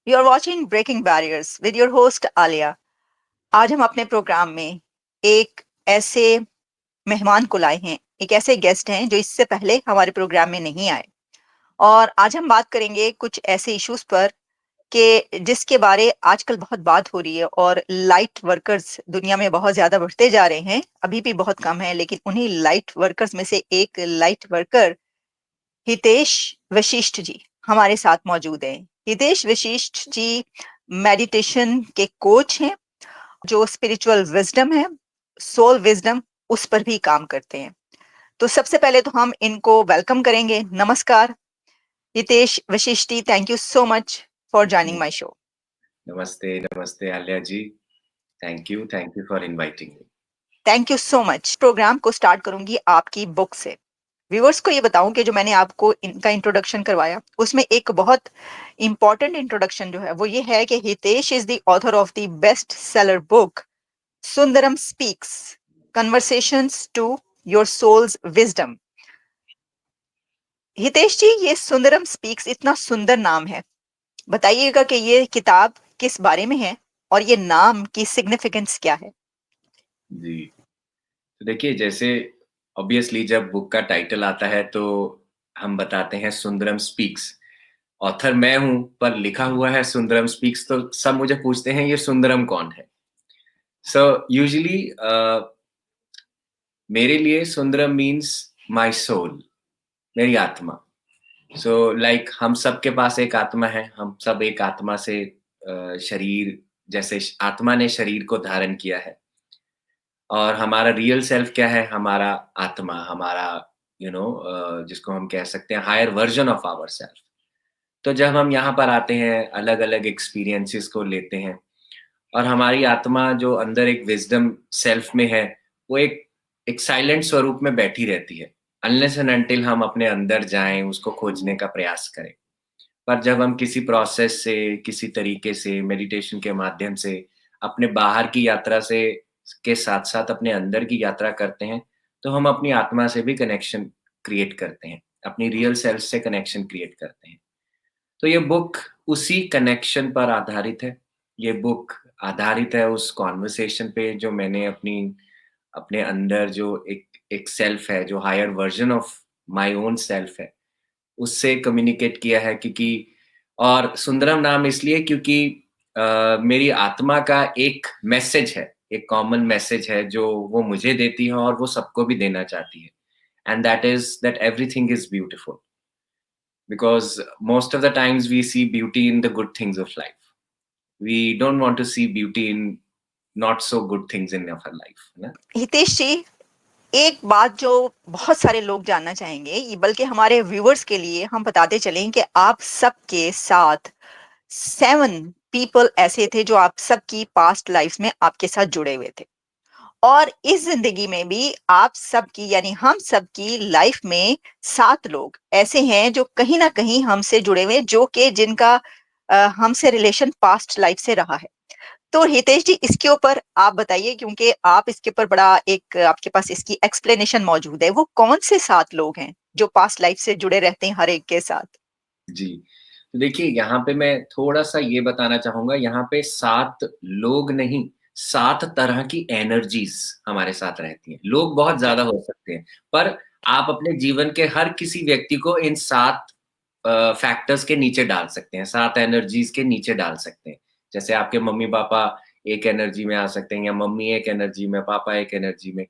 You are watching breaking barriers with your host Alia. आज हम अपने प्रोग्राम में एक ऐसे मेहमान को लाए हैं, एक ऐसे गेस्ट हैं जो इससे पहले हमारे प्रोग्राम में नहीं आए। और आज हम बात करेंगे कुछ ऐसे इश्यूज पर कि जिसके बारे आजकल बहुत बात हो रही है। और लाइट वर्कर्स दुनिया में बहुत ज्यादा बढ़ते जा रहे हैं, अभी भी बहुत कम है, लेकिन उन्हीं लाइट वर्कर्स में से एक लाइट वर्कर हितेश वशिष्ठ जी हमारे साथ मौजूद हैं। हितेश वशिष्ठ जी मेडिटेशन के कोच हैं, जो स्पिरिचुअल विजडम है, सोल विजडम, उस पर भी काम करते हैं। तो सबसे पहले तो हम इनको वेलकम करेंगे। नमस्कार Hitesh Vashisht ji, thank you so much for joining ji, my show. नमस्ते, नमस्ते Alia ji. Thank you for inviting me. Thank you so much. Program को स्टार्ट करूंगी आपकी बुक से। व्यूअर्स को ये बताऊं कि जो मैंने आपको इनका इंट्रोडक्शन करवाया, उसमें एक बहुत इंपॉर्टेंट इंट्रोडक्शन जो है वो ये है कि Hitesh is the author of the best seller book Sundaram speaks, conversations to your souls wisdom. Hitesh ji, ये सुंदरम स्पीक्स इतना सुंदर नाम है, बताइएगा कि ये किताब किस बारे में है और ये नाम की सिग्निफिकेंस क्या है। जी, तो देखिए जैसे ऑब्वियसली जब बुक का टाइटल आता है तो हम बताते हैं सुंदरम स्पीक्स। ऑथर मैं हूँ पर लिखा हुआ है सुंदरम स्पीक्स तो सब मुझे पूछते हैं ये सुंदरम कौन है? सो यूजुअली मेरे लिए सुंदरम मीन्स माय सोल, मेरी आत्मा। सो लाइक हम सबके पास एक आत्मा है, हम सब एक आत्मा से शरीर जैसे आत्मा ने शरीर को धारण किया है। और हमारा रियल सेल्फ क्या है? हमारा आत्मा, हमारा जिसको हम कह सकते हैं higher version of our self. तो जब हम यहाँ पर आते हैं, अलग-अलग एक्सपीरियंसेस को लेते हैं और हमारी आत्मा जो अंदर एक विज़डम सेल्फ में है, वो एक साइलेंट स्वरूप में बैठी रहती है, अनलेस एंड अंटिल हम अपने अंदर जाएँ, उसको खोजने का प्रयास करें। पर जब हम किसी प्रोसेस से, किसी तरीके से, मेडिटेशन के माध्यम से, अपने बाहर की यात्रा से के साथ-साथ अपने अंदर की यात्रा करते हैं, तो हम अपनी आत्मा से भी कनेक्शन क्रिएट करते हैं, अपनी रियल सेल्फ से कनेक्शन क्रिएट करते हैं। तो ये बुक उसी कनेक्शन पर आधारित है। ये बुक आधारित है उस कन्वर्सेशन पे जो मैंने अपने अंदर जो एक सेल्फ है, जो higher version of my own self है, उससे कम्युनिकेट किया है क्योंकि और सुंदरम नाम इसलिए क्योंकि मेरी आत्मा का एक मैसेज है, एक कॉमन मैसेज है जो वो मुझे देती है और वो सबको भी देना चाहती है and that is that everything is beautiful because most of the times we see beauty in the good things of life. We don't want to see beauty in not so good things in our life. है ना? हितेश जी, एक बात जो बहुत सारे लोग जानना चाहेंगे, ये बल्कि हमारे व्यूअर्स के लिए हम बताते चलें कि आप सबके साथ 7 पीपल ऐसे थे जो आप सबकी पास्ट लाइफ में आपके साथ जुड़े हुए थे। और इस जिंदगी में भी आप सबकी यानी हम सबकी लाइफ में 7 लोग ऐसे हैं जो कहीं ना कहीं हमसे जुड़े हुए हैं, जो कि जिनका हमसे रिलेशन पास्ट लाइफ से रहा है। तो हितेश जी, इसके ऊपर आप बताइए, क्योंकि आप इसके ऊपर बड़ा एक आपके पास इसकी एक्सप्लेनेशन मौजूद है। वो कौन से 7 लोग हैं जो पास्ट लाइफ से जुड़े रहते हैं हर एक के साथ? जी। तो देखिए यहाँ पे मैं थोड़ा-सा ये बताना चाहूँगा यहाँ पे 7 लोग नहीं, 7 तरह की एनर्जीज़ हमारे साथ रहती हैं। लोग बहुत ज़्यादा हो सकते हैं, पर आप अपने जीवन के हर किसी व्यक्ति को इन 7 फैक्टर्स के नीचे डाल सकते हैं, 7 एनर्जीज़ के नीचे डाल सकते हैं। जैसे आपके मम्मी-पापा एक एनर्जी में आ सकते हैं या मम्मी एक एनर्जी में, पापा एक एनर्जी में।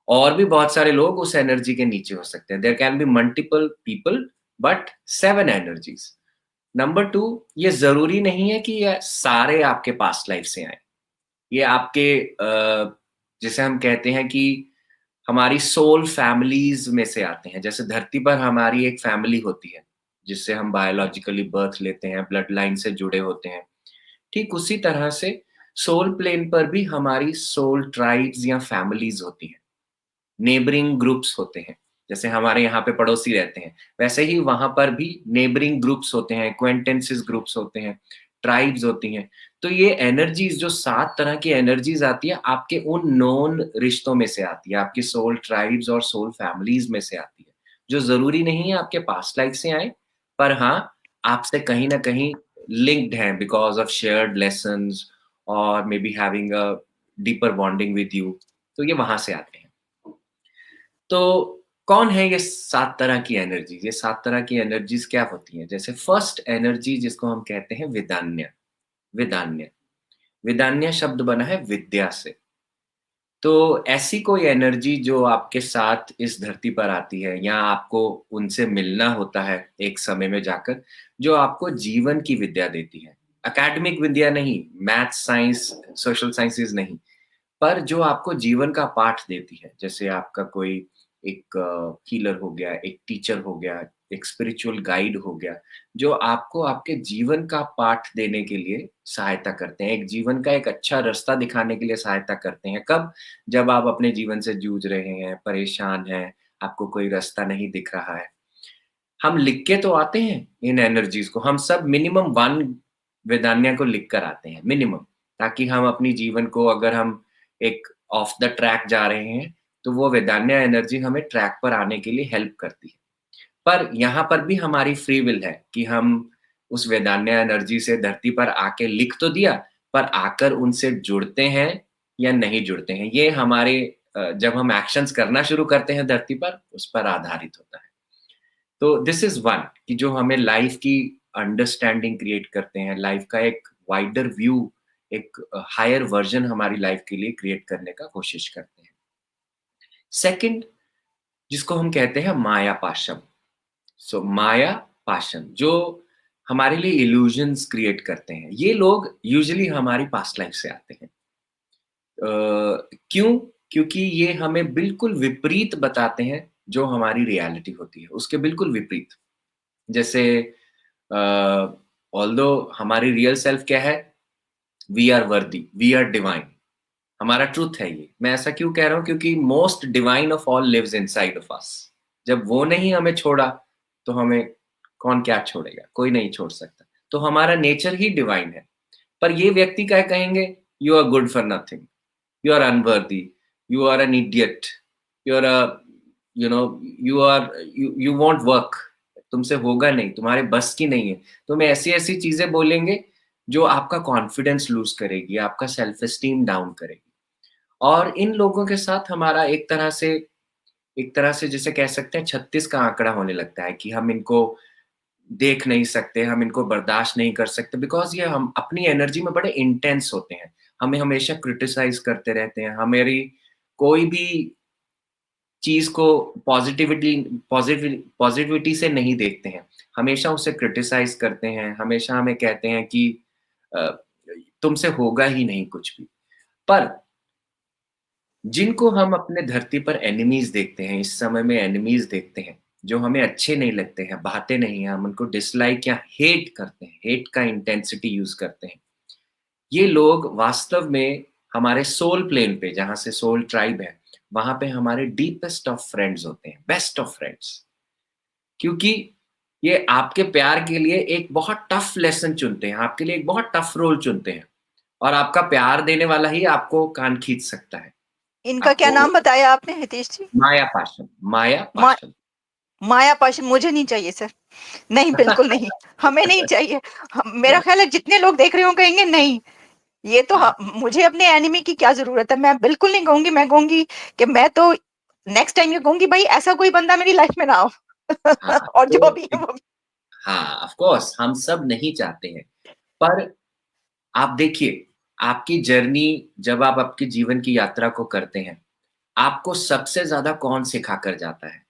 और भी बहुत सारे लोग उस एनर्जी के नीचे हो सकते हैं। There can be multiple people but 7 energies. Number 2 ये ज़रूरी नहीं है कि ये सारे आपके पास्ट लाइफ से आएँ। ये आपके जिसे हम कहते हैं कि हमारी सोल फैमिलीज़ में से आते हैं। जैसे धरती पर हमारी एक फैमिली होती है, जिससे हम बायोलॉजिकली बर्थ लेते हैं, ब्लड लाइन से जुड़े होते हैं। ठीक उसी तरह से सोल प्लेन पर भी हमारी सोल ट्राइब्स या फैमिलीज़ होती हैं। नेबरिंग ग्रुप्स होते हैं। जैसे हमारे यहाँ पे पड़ोसी रहते हैं, वैसे ही वहाँ पर भी नेबरिंग ग्रुप्स होते हैं, एक्वेंटेंसेस ग्रुप्स होते हैं, ट्राइब्स होती हैं। तो ये एनर्जीज़ जो 7 तरह की एनर्जीज़ आती है, आपके उन नोन रिश्तों में से आती है, आपकी सोल ट्राइब्स और सोल फैमिलीज़ में से आती है, जो ज़रूरी नहीं है आपके पास्ट लाइफ से आएँ, पर हाँ, आपसे कहीं न कहीं linked हैं because of shared lessons और maybe having a deeper bonding with you, तो ये वहाँ से आते हैं। तो कौन है ये 7 तरह की एनर्जीज़? ये 7 तरह की एनर्जीज़ क्या होती हैं? जैसे फर्स्ट एनर्जी जिसको हम कहते हैं विदान्य, विदान्य। विदान्य शब्द बना है विद्या से। तो ऐसी कोई एनर्जी जो आपके साथ इस धरती पर आती है या आपको उनसे मिलना होता है एक समय में जाकर, जो आपको जीवन की विद्या देती है। एकेडमिक विद्या नहीं, मैथ्स, साइंस, सोशल साइंसेज़ नहीं। पर जो आपको जीवन का पाठ देती है, जैसे आपका कोई एक हीलर हो गया, एक टीचर हो गया, एक स्पिरिचुअल गाइड हो गया, जो आपको आपके जीवन का पाठ देने के लिए सहायता करते हैं, एक जीवन का एक अच्छा रास्ता दिखाने के लिए सहायता करते हैं। कब? जब आप अपने जीवन से जूझ रहे हैं, परेशान हैं, आपको कोई रास्ता नहीं दिख रहा है। हम लिख के तो आते हैं इन एनर्जीज़ को, हम सब मिनिमम 1 वेदान्या को लिख कर आते हैं, मिनिमम, ताकि हम अपनी जीवन को अगर हम एक ऑफ द ट्रैक जा रहे हैं, तो वो वेदान्या एनर्जी हमें ट्रैक पर आने के लिए हेल्प करती है। पर यहाँ पर भी हमारी फ्री विल है कि हम उस वेदान्या एनर्जी से धरती पर आके लिख तो दिया, पर आकर उनसे जुड़ते हैं या नहीं जुड़ते हैं। ये हमारे जब हम एक्शंस करना शुरू करते हैं धरती पर, उस पर आधारित होता है। तो दिस इज़ वन कि जो हमें लाइफ़ की अंडरस्टैंडिंग क्रिएट करते हैं, लाइफ़ का एक वाइडर व्यू, एक हायर वर्ज़न हमारी लाइफ़ के लिए क्रिएट करने का कोशिश करते हैं। सेकंड, जिसको हम कहते हैं माया पाशम। सो माया पाशम जो हमारे लिए इल्यूजन्स क्रिएट करते हैं। ये लोग यूजुअली हमारी पास्ट लाइफ से आते हैं। क्यों? क्योंकि ये हमें बिल्कुल विपरीत बताते हैं जो हमारी रियलिटी होती है, उसके बिल्कुल विपरीत। जैसे ऑल्दो हमारी रियल सेल्फ क्या है? We are worthy, we are divine, हमारा ट्रुथ है ये। मैं ऐसा क्यों कह रहा हूँ? क्योंकि most divine of all lives inside of us. जब वो नहीं हमें छोड़ा, तो हमें कौन क्या छोड़ेगा? कोई नहीं छोड़ सकता। तो हमारा नेचर ही डिवाइन है। पर ये व्यक्ति क्या कहेंगे? You are good for nothing, you are unworthy, you are an idiot, you are a you know you won't work, तुमसे होगा नहीं, तुम्हारे बस की नहीं है। तो मैं ऐसी-ऐसी चीज़ें बोलेंगे जो आपका कॉन्फिडेंस लूज़ करेगी, आपका सेल्फ एस्टीम डाउन करेगी। और इन लोगों के साथ हमारा एक तरह से जिसे कह सकते हैं 36 का आंकड़ा होने लगता है कि हम इनको देख नहीं सकते, हम इनको बर्दाश्त नहीं कर सकते बिकॉज़ ये हम अपनी एनर्जी में बड़े इंटेंस होते हैं। हमें हमेशा क्रिटिसाइज़ करते रहते हैं, हमारी कोई भी चीज़ को पॉज़िटिविटी से नहीं देखते हैं, हमेशा उसे क्रिटिसाइज़ करते हैं, हमेशा हमें कहते हैं कि अ, तुमसे होगा ही नहीं कुछ भी। पर जिनको हम अपने धरती पर एनिमीज़ देखते हैं, इस समय में एनिमीज़ देखते हैं, जो हमें अच्छे नहीं लगते हैं, भाते नहीं हैं, हम उनको डिसलाइक या हेट करते हैं, हेट का इंटेंसिटी यूज़ करते हैं। ये लोग वास्तव में हमारे सोल प्लेन पे, जहाँ से सोल ट्राइब है, वहाँ पे हमारे डीपेस्ट ऑफ फ्रेंड्स होते हैं, बेस्ट ऑफ फ्रेंड्स। क्योंकि ये आपके प्यार के लिए एक बहुत टफ लेसन चुनते हैं, आपके लिए एक बहुत टफ रोल चुनते हैं और आपका प्यार देने वाला ही आपको कान खींच सकता है। इनका क्या आपको नाम बताया आपने हितेश जी? माया पाशम, माया मा पाशम। माया पाश मुझे नहीं चाहिए सर। नहीं, बिल्कुल नहीं। हमें नहीं चाहिए। मेरा ख्याल है जितने लोग देख रहे हो कहेंगे नहीं, ये तो हाँ, मुझे अपने एनिमी की क्या जरूरत है। मैं बिल्कुल नहीं कहूंगी, मैं कहूंगी कि मैं तो नेक्स्ट टाइम ये कहूंगी भाई ऐसा कोई बंदा मेरी लाइफ में ना हो। हाँ, और जो तो भी है वो हाँ, ऑफ़ कोर्स हम सब नहीं चाहते हैं। पर आप देखिए, आपकी जर्नी जब आप आपके जीवन की यात्रा को करते हैं, आपको सबसे ज़्यादा कौन सिखा कर जाता है?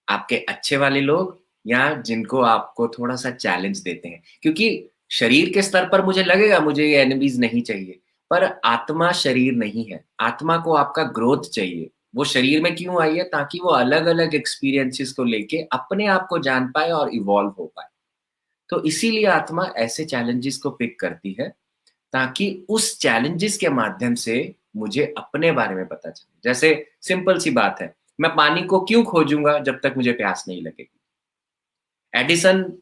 आपके अच्छे वाले लोग या जिनको आपको थोड़ा-सा चैलेंज देते हैं? क्योंकि शरीर के स्तर पर मुझे लगेगा मुझे ये एनिमीज़ नहीं चाहिए, पर आत्मा शरीर नहीं है। आत्मा को आपका ग्रोथ चाहिए। वो शरीर में क्यों आई है? ताकि वो अलग-अलग एक्सपीरियंसेस को लेके अपने आप को जान पाए और इवॉल्व हो पाए। तो इसीलिए आत्मा ऐसे चैलेंजेस को पिक करती है, ताकि उस चैलेंजेस के माध्यम से मुझे अपने बारे में पता चले। जैसे सिंपल सी बात है, मैं पानी को क्यों खोजूँगा जब तक मुझे प्यास नहीं लगेगी? एडिसन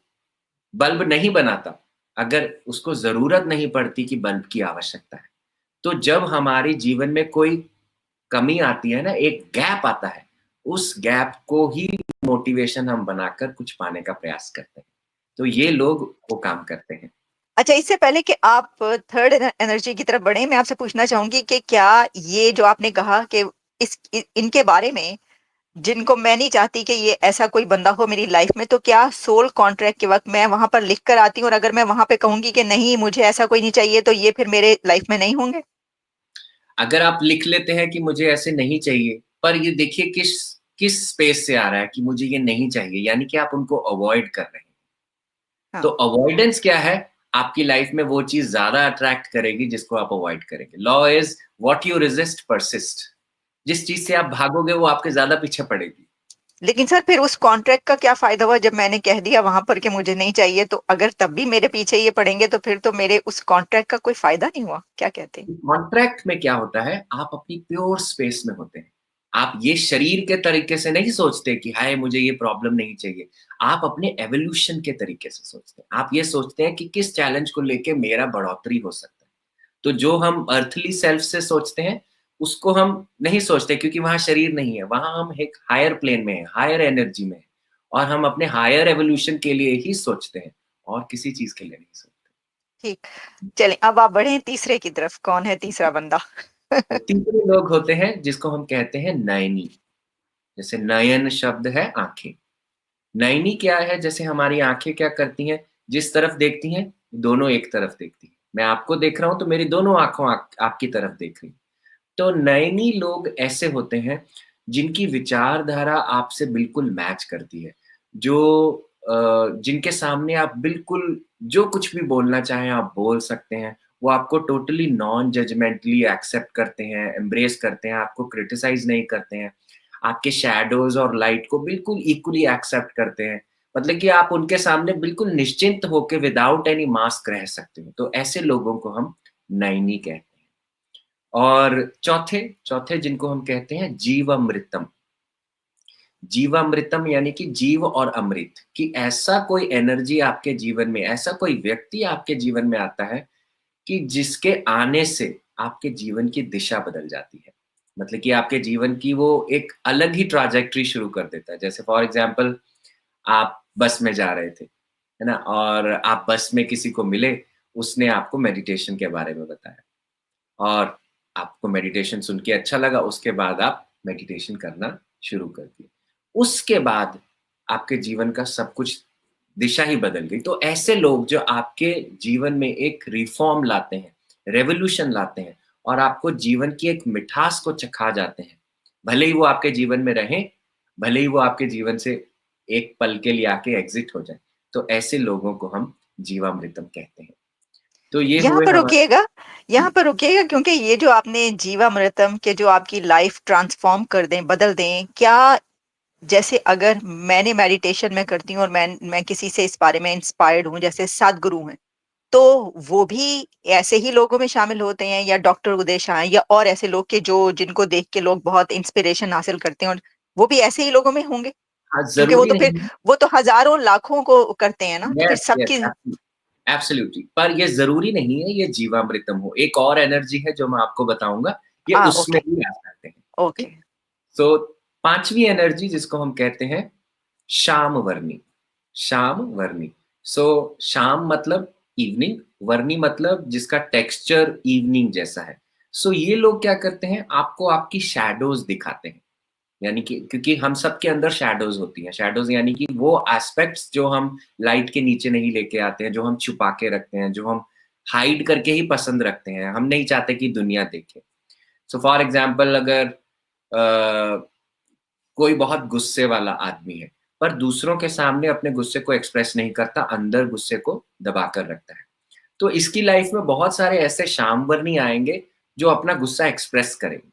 बल्ब नहीं बनाता, अगर उसको ज़रूरत नहीं पड़ती कि बल्ब की आवश्यकता है। तो जब हमारे जीवन में कोई कमी आती है ना, एक गैप आता है, उस गैप को ही मोटिवेशन हम बनाकर कुछ पाने का प्रयास करते हैं। तो ये लोग वो काम करते हैं। अच्छा, इससे पहले कि आप थर्ड एनर्जी की तरफ बढ़े, मैं आपसे पूछना चाहूंगी कि क्या ये जो आपने कहा कि इनके बारे में, जिनको मैं नहीं चाहती कि ये ऐसा कोई बंदा हो मेरी लाइफ में, तो क्या सोल कॉन्ट्रैक्ट के वक्त मैं वहां पर लिख कर आती हूँ, और अगर मैं वहां पे कहूंगी कि नहीं मुझे ऐसा कोई नहीं चाहिए, तो ये फिर मेरे लाइफ में नहीं होंगे? अगर आप लिख लेते हैं कि मुझे ऐसे नहीं चाहिए, पर ये देखिए किस किस स्पेस से आ रहा है कि मुझे ये नहीं चाहिए, यानी कि आप उनको अवॉइड कर रहे हैं। तो हाँ। अवॉइडेंस क्या है? आपकी लाइफ में वो चीज़ ज़्यादा अट्रैक्ट करेगी जिसको आप अवॉइड करेंगे। Law is what you resist persist. जिस चीज़ से आप भागोगे वो आपके ज़्यादा पीछे पड़ेगी। लेकिन सर, फिर उस कॉन्ट्रैक्ट का क्या फायदा हुआ जब मैंने कह दिया वहां पर कि मुझे नहीं चाहिए? तो अगर तब भी मेरे पीछे ये पड़ेंगे, तो फिर तो मेरे उस कॉन्ट्रैक्ट का कोई फायदा नहीं हुआ, क्या कहते हैं? कॉन्ट्रैक्ट में क्या होता है, आप अपनी प्योर स्पेस में होते हैं। आप ये शरीर के तरीके से नहीं सोचते कि हाय मुझे ये प्रॉब्लम नहीं चाहिए। आप अपने एवोल्यूशन के तरीके से सोचते हैं। आप ये सोचते हैं कि किस चैलेंज को लेके मेरा बढ़ोतरी हो सकता है। तो जो हम अर्थली सेल्फ से सोचते हैं, उसको हम नहीं सोचते क्योंकि वहाँ शरीर नहीं है। वहाँ हम एक हायर प्लेन में हैं, हायर एनर्जी में हैं और हम अपने हायर एवोल्यूशन के लिए ही सोचते हैं और किसी चीज़ के लिए नहीं सोचते। ठीक। चलें, अब आप बढ़े तीसरे की तरफ। कौन है तीसरा बंदा? तो तीसरे लोग होते हैं जिसको हम कहते हैं नयनी। जैसे नयन शब्द है आँखें। नयनी क्या है? जैसे हमारी आँखें क्या करती हैं, जिस तरफ देखती हैं, दोनों एक तरफ देखती हैं। मैं आपको देख रहा हूँ तो मेरी दोनों आँखों आपकी तरफ देख रही हैं। तो नयनी लोग ऐसे होते हैं जिनकी विचारधारा आपसे बिल्कुल मैच करती है। जो जिनके सामने आप बिल्कुल जो कुछ भी बोलना चाहें आप बोल सकते हैं। वो आपको टोटली नॉन जजमेंटली एक्सेप्ट करते हैं, एम्ब्रेस करते हैं, आपको क्रिटिसाइज़ नहीं करते हैं। आपके शैडोज़ और लाइट को बिल्कुल इक्वली एक्सेप्ट करते हैं। मतलब कि आप उनके सामने बिल्कुल निश्चिंत होके विदाउट एनी मास्क रह सकते हो। तो ऐसे लोगों को हम नयनी कहते हैं। और चौथे चौथे जिनको हम कहते हैं जीवामृतम। जीवामृतम यानी कि जीव और अमृत, कि ऐसा कोई एनर्जी आपके जीवन में, ऐसा कोई व्यक्ति आपके जीवन में आता है कि जिसके आने से आपके जीवन की दिशा बदल जाती है। मतलब कि आपके जीवन की वो एक अलग ही ट्रैजेक्टरी शुरू कर देता है। जैसे फॉर एग्ज़ाम्पल आप बस में जा रहे थे, है ना? और आप बस में किसी को मिले, उसने आपको मेडिटेशन के बारे में बताया और आपको मेडिटेशन सुन के अच्छा लगा, उसके बाद आप मेडिटेशन करना शुरू कर दिए। उसके बाद आपके जीवन का सब कुछ दिशा ही बदल गई। तो ऐसे लोग जो आपके जीवन में एक रिफ़ॉर्म लाते हैं, रेवोल्यूशन लाते हैं और आपको जीवन की एक मिठास को चखा जाते हैं। भले ही वो आपके जीवन में रहें, भले ही वो आपके जीवन से एक पल के लिए आके एग्ज़िट हो जाएँ। तो ऐसे लोगों को हम जीवामृतम कहते हैं। तो ये यहाँ हुए पर हमारे। रुकिएगा, यहाँ जी। पर रुकिएगा, क्योंकि ये जो आपने जीवामृतम के जो आपकी लाइफ ट्रांसफॉर्म कर दें, बदल दें, क्या जैसे अगर मैंने मेडिटेशन में करती हूँ और मैं किसी से इस बारे में इंस्पायर्ड हूँ, जैसे सदगुरु हैं, तो वो भी ऐसे ही लोगों में शामिल होते हैं, या डॉक्टर उदय शाह हैं, या और ऐसे लोग के जो जिनको देख के लोग बहुत इंस्पिरेशन हासिल करते हैं, और वो भी ऐसे ही लोगों में होंगे? हाँ, क्योंकि वो ज़रूरी तो फिर नहीं है। वो तो हजारों लाखों को करते हैं ना, तो फिर यस, यस, सबकी। एब्सोल्यूटली। पर ये ज़रूरी नहीं है ये जीवामृतम हो। एक और एनर्जी है जो मैं आपको बताऊँगा, ये उसमें ओके। भी आ सकते हैं। ओके। ठीक? सो 5वीं एनर्जी जिसको हम कहते हैं शामवर्णी। शामवर्णी। सो शाम मतलब इवनिंग, वर्णी मतलब जिसका टेक्सचर इवनिंग जैसा है। सो ये लोग क्या करते हैं, आपको आपकी शैडोज़ दिखाते हैं। यानी कि क्योंकि हम सबके अंदर शैडोज़ होती हैं। शैडोज़ यानी कि वो एस्पेक्ट्स जो हम लाइट के नीचे नहीं लेके आते हैं, जो हम छुपा के रखते हैं, जो हम हाइड करके ही पसंद रखते हैं। हम नहीं चाहते कि दुनिया देखे। सो फॉर एग्ज़ाम्पल अगर कोई बहुत गुस्से वाला आदमी है, पर दूसरों के सामने अपने गुस्से को एक्सप्रेस नहीं करता, अंदर गुस्से को दबा कर रखता है। तो इसकी लाइफ़ में बहुत सारे ऐसे शामवर्णी आएँगे, जो अपना गुस्सा एक्सप्रेस करेंगे।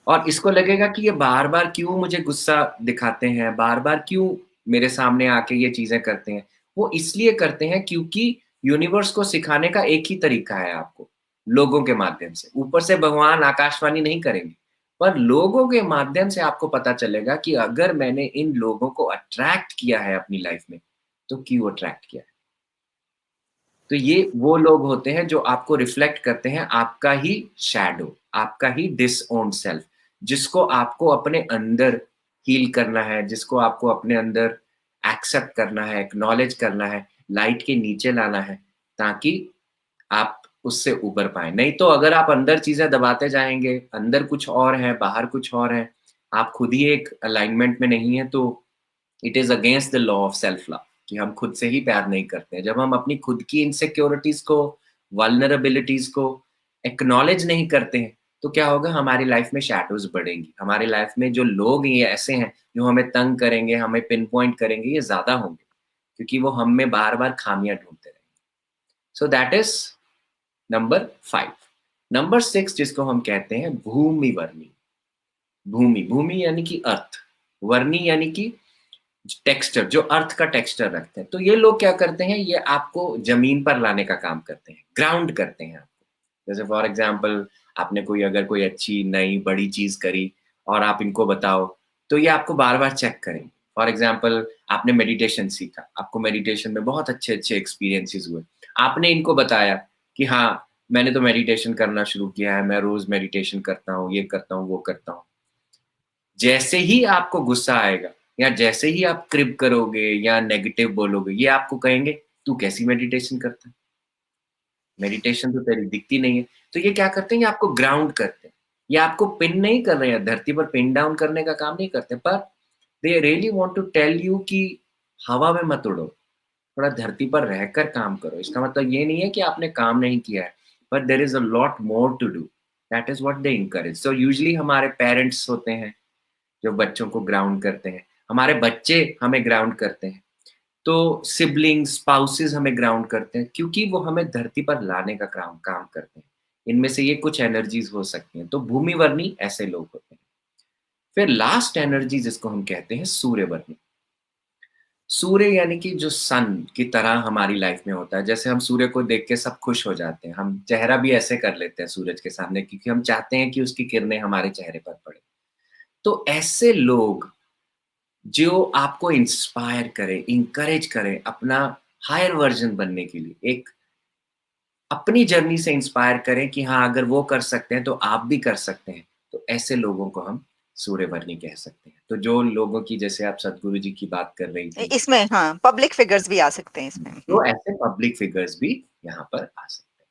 और इसको लगेगा कि ये बार-बार क्यों मुझे गुस्सा दिखाते हैं, बार-बार क्यों मेरे सामने आके ये चीज़ें करते हैं। वो इसलिए करते हैं क्योंकि यूनिवर्स को सिखाने का एक ही तरीका है आपको, लोगों के माध्यम से। ऊपर से भगवान आकाशवाणी नहीं करेंगे, पर लोगों के माध्यम से आपको पता चलेगा कि अगर मैंने इन लोगों को अट्रैक्ट किया है अपनी लाइफ़ में, तो क्यों अट्रैक्ट किया है। तो ये वो लोग होते हैं जो आपको रिफ्लेक्ट करते हैं आपका ही शैडो, आपका ही डिसओन्ड सेल्फ, जिसको आपको अपने अंदर हील करना है, जिसको आपको अपने अंदर एक्सेप्ट करना है, एक्नॉलेज करना है, लाइट के नीचे लाना है, ताकि आप उससे उबर पाएँ। नहीं तो अगर आप अंदर चीज़ें दबाते जाएँगे, अंदर कुछ और है, बाहर कुछ और है, आप खुद ही एक अलाइनमेंट में नहीं है, तो it is against the law of self love कि हम खुद से ही प्यार नहीं करते हैं। जब हम अपनी खुद की इनसिक्योरिटीज़ को, वल्नरेबिलिटीज़ को एक्नॉलेज नहीं करते हैं, तो क्या होगा, हमारी लाइफ में शैडोज़ बढ़ेंगी। हमारी लाइफ में जो लोग ये ऐसे हैं, जो हमें तंग करेंगे, हमें पिन पॉइंट करेंगे, ये ज़्यादा होंगे, क्योंकि वो हम में बार-बार खामियाँ ढूँढते रहेंगे। सो दैट इज़ नंबर 5। नंबर 6 जिसको हम कहते हैं भूमि वर्णी। भूमि, भूमि यानी कि अर्थ, वर्णी यानी कि टेक्सचर, जो अर्थ का टेक्सचर रखते हैं। तो ये लोग क्या करते हैं, ये आपको ज़मीन पर लाने का काम करते हैं, ग्राउंड करते हैं आपको। जैसे फॉर एग्ज़ाम्पल आपने कोई अगर कोई अच्छी नई बड़ी चीज़ करी और आप इनको बताओ, तो ये आपको बार-बार चेक करेंगे। फॉर एग्ज़ाम्पल आपने मेडिटेशन सीखा, आपको मेडिटेशन में बहुत अच्छे-अच्छे एक्सपीरियंसेस हुए। आपने इनको बताया कि हाँ, मैंने तो मेडिटेशन करना शुरू किया है, मैं रोज़ मेडिटेशन करता हूँ, ये करता हूँ, वो करता हूँ। जैसे ही आपको गुस्सा आएगा या जैसे ही आप क्रिप करोगे या नेगेटिव बोलोगे, ये आपको कहेंगे, "तू कैसी मेडिटेशन करता है? मेडिटेशन तो तेरी दिखती नहीं है।" तो ये क्या करते हैं, ये आपको ग्राउंड करते हैं। ये आपको पिन नहीं कर रहे हैं, धरती पर पिन डाउन करने का काम नहीं करते, पर they really want to tell you कि हवा में मत उड़ो, थोड़ा धरती पर रहकर काम करो। इसका मतलब ये नहीं है कि आपने काम नहीं किया है, but there is a lot more to do. That is what they encourage. So usually हमारे पेरेंट्स होते हैं जो बच्चों को ग्राउंड करते हैं। हमारे बच्चे हमें ग्राउंड करते हैं। तो सिबलिंग्स, स्पाउसेस हमें ग्राउंड करते हैं, क्योंकि वो हमें धरती पर लाने का काम काम करते हैं। इनमें से ये कुछ एनर्जीज़ हो सकती हैं। तो भूमिवर्णी ऐसे लोग होते हैं। फिर लास्ट एनर्जी जिसको हम कहते हैं सूर्यवर्णी। सूर्य यानी कि जो सन की तरह हमारी लाइफ में होता है। जैसे हम सूर्य को देख के सब खुश हो जाते हैं। हम चेहरा भी ऐसे कर लेते हैं सूरज के सामने, क्योंकि हम चाहते हैं कि उसकी किरणें हमारे चेहरे पर पड़े। तो ऐसे लोग जो आपको इंस्पायर करे, इंकरेज करे अपना हायर वर्ज़न बनने के लिए, एक अपनी जर्नी से इंस्पायर करें कि हाँ, अगर वो कर सकते हैं, तो आप भी कर सकते हैं। तो ऐसे लोगों को हम सूर्यवर्णी कह सकते हैं। तो जो लोगों की, जैसे आप सद्गुरु जी की बात कर रही थी, इसमें हाँ, पब्लिक फिगर्स भी आ सकते हैं इसमें। तो ऐसे पब्लिक फिगर्स भी यहाँ पर आ सकते हैं।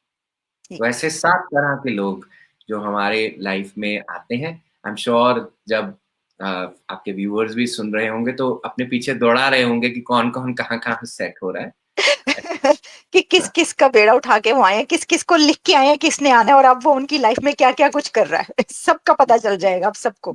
ठीक तो है। ऐसे 7 तरह के लोग जो हमारे लाइफ में आते हैं, आई एम श्योर जब आपके व्यूअर्स भी सुन रहे होंगे, तो अपने पीछे दौड़ा रहे होंगे कि कौन-कौन, कहाँ-कहाँ सेट हो रहा है। कि किस-किस का बेड़ा उठा के वो आए हैं, किस-किस को लिख के आए हैं, किसने आना है और अब वो उनकी लाइफ में क्या-क्या कुछ कर रहा है। सबका पता चल जाएगा अब सबको।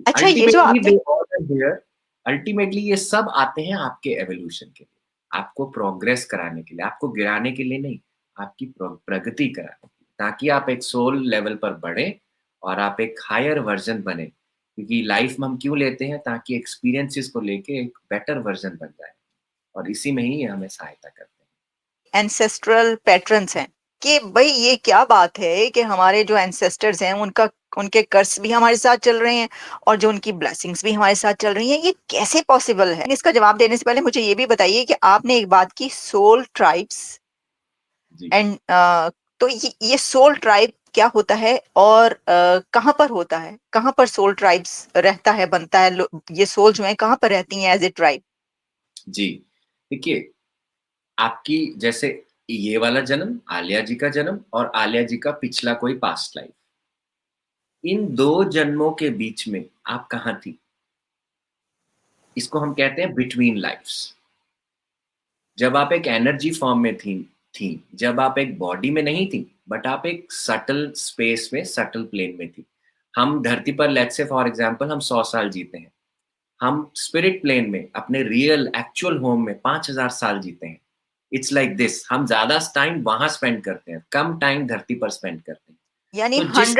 अच्छा, ये जो अल्टीमेटली आपने they all are here, ultimately ये सब आते हैं आपके एवोल्यूशन के लिए, आपको प्रोग्रेस कराने के लिए, आपको गिराने के लिए नहीं, आपकी प्रगति कराने के लिए, ताकि आप एक सोल लेवल पर बढ़े और आप एक हायर वर्जन बने। क्योंकि लाइफ में हम क्यों लेते हैं, ताकि एक्सपीरियंसेस को लेके एक बेटर वर्जन बन जाए, और इसी में ही ये हमें सहायता करते हैं। एंसेस्ट्रल पैटर्न्स हैं कि भई ये क्या बात है कि हमारे जो एंसेस्टर्स हैं उनका उनके कर्स भी हमारे साथ चल रहे हैं और जो उनकी ब्लेसिंग्स भी हमारे साथ चल रही हैं, ये कैसे पॉसिबल है? इसका जवाब देने से पहले मुझे ये भी बताइए कि आपने एक बात की सोल ट्राइब्स जी। एंड तो ये सोल ट्राइब क्या होता है और कहाँ पर होता है? कहाँ पर सोल ट्राइब्स रहता है, बनता है? ये सोल जो है कहाँ पर रहती हैं एज़ ए ट्राइब? जी। देखिए, आपकी जैसे ये वाला जन्म, आलिया जी का जन्म और आलिया जी का पिछला कोई पास्ट लाइफ, इन 2 जन्मों के बीच में आप कहाँ थी? इसको हम कहते हैं बिटवीन लाइफ्स। जब आप एक एनर्जी फॉर्म में थी, जब आप एक बॉडी में नहीं थी, बट आप एक सटल स्पेस में, सटल प्लेन में थी। हम धरती पर, लेट्स से फॉर एग्ज़ाम्पल हम 100 साल जीते हैं। हम स्पिरिट प्लेन में अपने रियल एक्चुअल होम में 5000 साल जीते हैं। इट्स लाइक दिस, हम ज़्यादा टाइम वहाँ स्पेंड करते हैं, कम टाइम धरती पर स्पेंड करते हैं। यानी तो जिस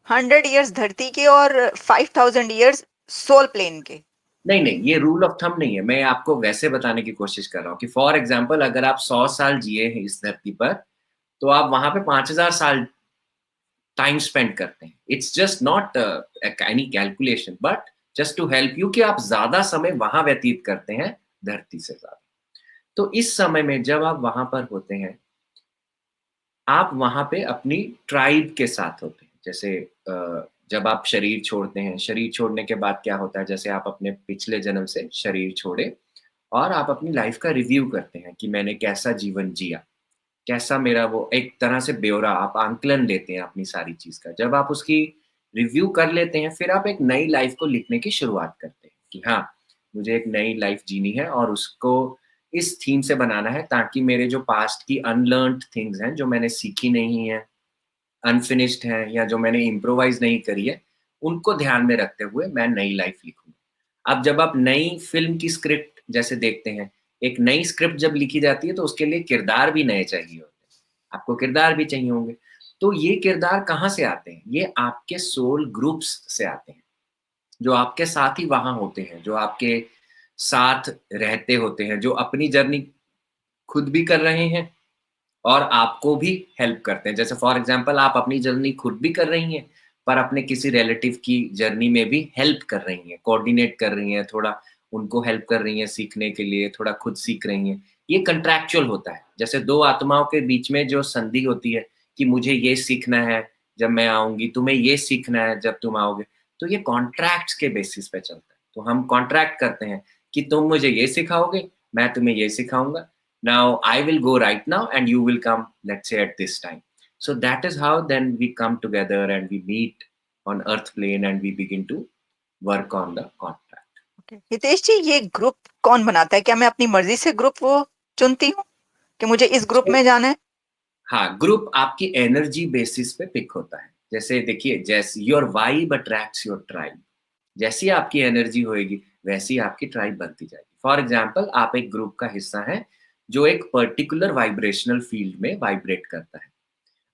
100 इयर्स धरती के और 5000 इयर्स सोल प्लेन के। नहीं, नहीं, ये रूल ऑफ थंब नहीं है। मैं आपको वैसे बताने की कोशिश कर रहा हूँ कि फॉर एग्ज़ाम्पल अगर आप 100 साल जिए हैं इस धरती पर, तो आप वहाँ पे 5000 साल टाइम स्पेंड करते हैं। It's just not any calculation, but just to help you कि आप ज़्यादा समय वहाँ व्यतीत करते हैं, धरती से ज़्यादा। तो इस समय में जब आप वहाँ पर होते हैं, आप वहाँ पे अपनी ट्राइब के साथ होते हैं। जैसे जब आप शरीर छोड़ते हैं, शरीर छोड़ने के बाद क्या होता है, जैसे आप अपने पिछले जन्म से शरीर छोड़े और आप अपनी लाइफ का रिव्यू करते हैं कि मैंने कैसा जीवन जिया, कैसा मेरा वो एक तरह से ब्यौरा आप आंकलन लेते हैं अपनी सारी चीज़ का। जब आप उसकी रिव्यू कर लेते हैं, फिर आप एक नई लाइफ को लिखने की शुरुआत करते हैं कि हाँ, मुझे एक नई लाइफ जीनी है और उसको इस थीम से बनाना है ताकि मेरे जो पास्ट की अनलर्न्ड थिंग्स हैं, जो मैंने सीखी नहीं है, अनफिनिश्ड हैं या जो मैंने इम्प्रोवाइज़ नहीं करी है, उनको ध्यान में रखते हुए मैं नई लाइफ लिखूँगा। अब जब आप नई फ़िल्म की स्क्रिप्ट जैसे देखते हैं, एक नई स्क्रिप्ट जब लिखी जाती है तो उसके लिए किरदार भी नए चाहिए होते हैं। आपको किरदार भी चाहिए होंगे। तो ये किरदार कहाँ से आते हैं? ये आपके सोल ग्रुप्स से आते हैं, जो आपके साथ ही वहाँ होते हैं, जो आपके साथ रहते होते हैं, जो अपनी जर्नी खुद भी कर रहे हैं और आपको भी हेल्प करते हैं। जैसे फॉर एग्ज़ाम्पल आप अपनी जर्नी खुद भी कर रही हैं, पर अपने किसी रिलेटिव की जर्नी में भी हेल्प कर रही हैं, कोऑर्डिनेट कर रही हैं, थोड़ा उनको हेल्प कर रही हैं सीखने के लिए, थोड़ा खुद सीख रही हैं। ये कॉन्ट्रैक्चुअल होता है। जैसे 2 आत्माओं के बीच में जो संधि होती है कि मुझे ये सीखना है जब मैं आऊँगी, तुम्हें ये सीखना है जब तुम आओगे, तो ये कॉन्ट्रैक्ट्स के बेसिस पे चलता है। तो हम कॉन्ट्रैक्ट करते हैं कि तुम मुझे ये सिखाओगे, मैं तुम्हें ये सिखाऊँगा। Now I will go right now and you will come, let's say, at this time. So that is how then we come together and we meet on earth plane and we begin to work on the contract. Hitesh ji, ये group कौन बनाता है? क्या मैं अपनी मर्जी से group वो चुनती हूँ कि मुझे इस ग्रुप So में जाना है? हाँ, ग्रुप आपकी एनर्जी बेसिस पे पिक होता है। जैसे देखिए, जैसे your vibe attracts your tribe. जैसी आपकी एनर्जी होएगी, वैसी आपकी ट्राइब बनती जाएगी। फॉर एग्ज़ाम्पल आप एक ग्रुप का हिस्सा हैं, जो एक पर्टिकुलर वाइब्रेशनल फील्ड में वाइब्रेट करता है।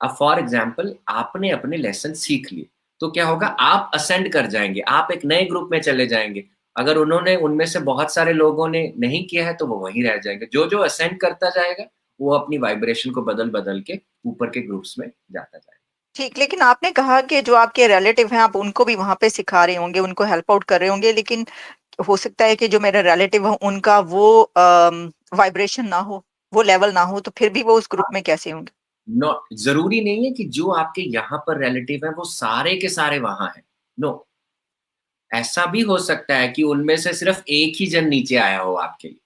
अब फॉर एग्जाम्पल आपने अपने लेसन सीख लिए, तो क्या होगा, आप असेंड कर जाएँगे, आप एक नए ग्रुप में चले जाएँगे। अगर उन्होंने उनमें से बहुत सारे लोगों ने नहीं किया है, तो वो वहीं रह जाएँगे। जो-जो असेंड करता जाएगा, वो अपनी वाइब्रेशन को बदल-बदल के ऊपर के ग्रुप्स में जाता जाएगा। ठीक, लेकिन आपने कहा कि जो आपके रिलेटिव हैं, आप उनको भी वहाँ पे सिखा रहे होंगे, उनको हेल्प आउट कर रहे होंगे, लेकिन हो सकता है कि जो मेरा रिलेटिव हो, उनका वो वाइब्रेशन ना हो, वो लेवल ना हो, तो फिर भी वो उस ग्रुप में कैसे होंगे? नो, ज़रूरी नहीं है कि जो आपके यहाँ पर रिलेटिव हैं, वो सारे के सारे वहाँ हैं। नो, ऐसा भी हो सकता है कि उनमें से सिर्फ़ एक ही जन नीचे आया हो आपके लिए।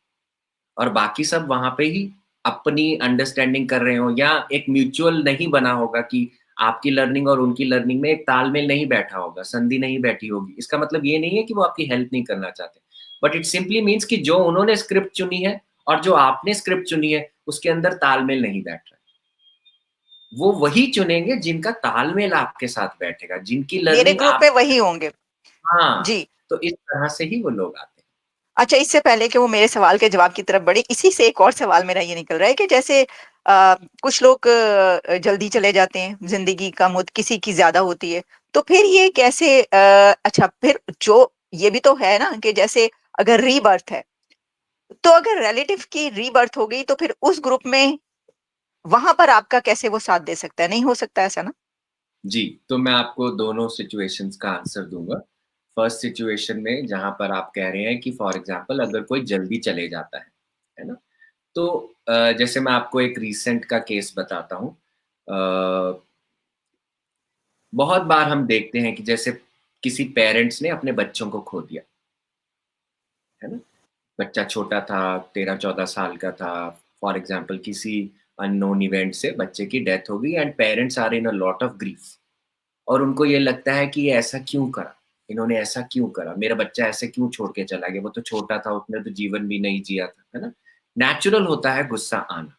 और बाकी सब वहाँ पे ही अपनी अंडरस्टैंडिंग कर रहे हों या एक म्यूचुअल नहीं बना होगा कि आपकी लर्निंग और उनकी लर्निंग में एक तालमेल नहीं बैठा होगा, संधि नहीं बैठी होगी। इसका मतलब ये नहीं है कि वो आपकी हेल्प नहीं करना चाहते। बट इट सिंपली मीन्स कि जो उन्होंने स्क्रिप्ट चुनी है और जो आपने स्क्रिप्ट चुनी है, उसके अंदर तालमेल नहीं बैठ रहा है। वो वही चुनेंगे जिनका तालमेल आपके साथ बैठेगा, जिनकी मेरे लर्निंग ग्रुप में आप वही होंगे। हाँ, जी। तो इस तरह से ही वो लोग आते हैं। अच्छा, इससे पहले कि वो मेरे सवाल के जवाब की तरफ बढ़े, इसी से एक और सवाल मेरा ये निकल रहा है कि जैसे कुछ लोग जल्दी चले जाते हैं, ज़िंदगी कम होती, किसी की ज़्यादा होती है, तो फिर ये कैसे अच्छा, फिर जो ये भी तो है ना कि जैसे अगर रीबर्थ है, तो अगर रिलेटिव की रीबर्थ हो गई, तो फिर उस ग्रुप में वहाँ पर आपका कैसे वो साथ दे सकता है? नहीं हो सकता ऐसा ना? जी, तो मैं आपको दोनों सिचुएशंस का आंसर दूँगा। फर्स्ट सिचुएशन में जहाँ पर आप कह रहे हैं कि फॉर एग्ज़ाम्पल अगर कोई जल्दी चले जाता है ना? तो जैसे मैं आपको एक रीसेंट का केस बताता हूँ। बहुत बार हम देखते हैं कि जैसे किसी पेरेंट्स ने अपने बच्चों को खो दिया, है ना? बच्चा छोटा था, 13-14 साल का था, फॉर एग्ज़ाम्पल किसी अननोन इवेंट से बच्चे की डेथ हो गई and parents are in a lot of grief. और उनको ये लगता है कि ये ऐसा क्यों करा? इन्होंने ऐसा क्यों करा? मेरा बच्चा ऐसे क्यों छोड़ के चला गया? वो तो छोटा था, उसने तो जीवन भी नहीं जिया था, है ना? नेचुरल होता है गुस्सा आना,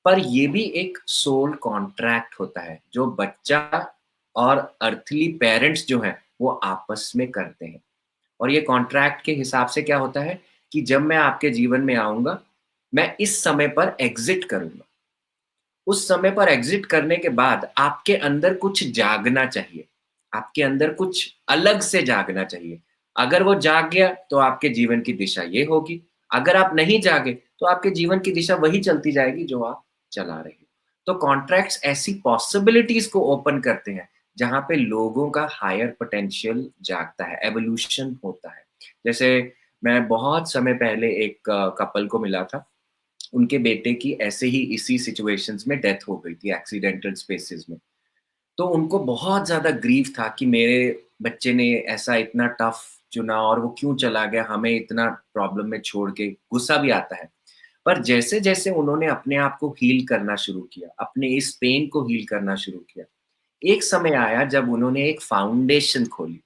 पर ये भी एक सोल कॉन्ट्रैक्ट होता है, जो बच्चा और अर्थली पेरेंट्स जो हैं, वो आपस में करते हैं। और ये कॉन्ट्रैक्ट के हिसाब से क्या होता है कि जब मैं आपके जीवन में आऊँगा, मैं इस समय पर एग्ज़िट करूँगा। उस समय पर एग्ज़िट करने के बाद आपके अंदर कुछ जागना चाहिए। आपके अंदर कुछ अलग से जागना चाहिए। अगर वो जाग गया तो आपके जीवन की दिशा ये होगी, अगर आप नहीं जागे तो आपके जीवन की दिशा वही चलती जाएगी जो आप चला रहे हो। तो कॉन्ट्रैक्ट्स ऐसी पॉसिबिलिटीज़ को ओपन करते हैं, जहाँ पे लोगों का हायर पोटेंशियल जागता है, एवोल्यूशन होता है। जैसे मैं बहुत समय पहले एक कपल को मिला था, उनके बेटे की ऐसे ही इसी सिचुएशंस में डेथ हो गई थी एक्सीडेंटल स्पेसेस में। तो उनको बहुत ज़्यादा ग्रीव था कि मेरे बच्चे ने ऐसा इतना टफ चुना और वो क्यों चला गया, हमें इतना प्रॉब्लम में छोड़ के, गुस्सा भी आता है। पर जैसे-जैसे उन्होंने अपने आप को हील करना शुरू किया, अपने इस पेन को हील करना शुरू किया, एक समय आया जब उन्होंने एक फाउंडेशन खोली।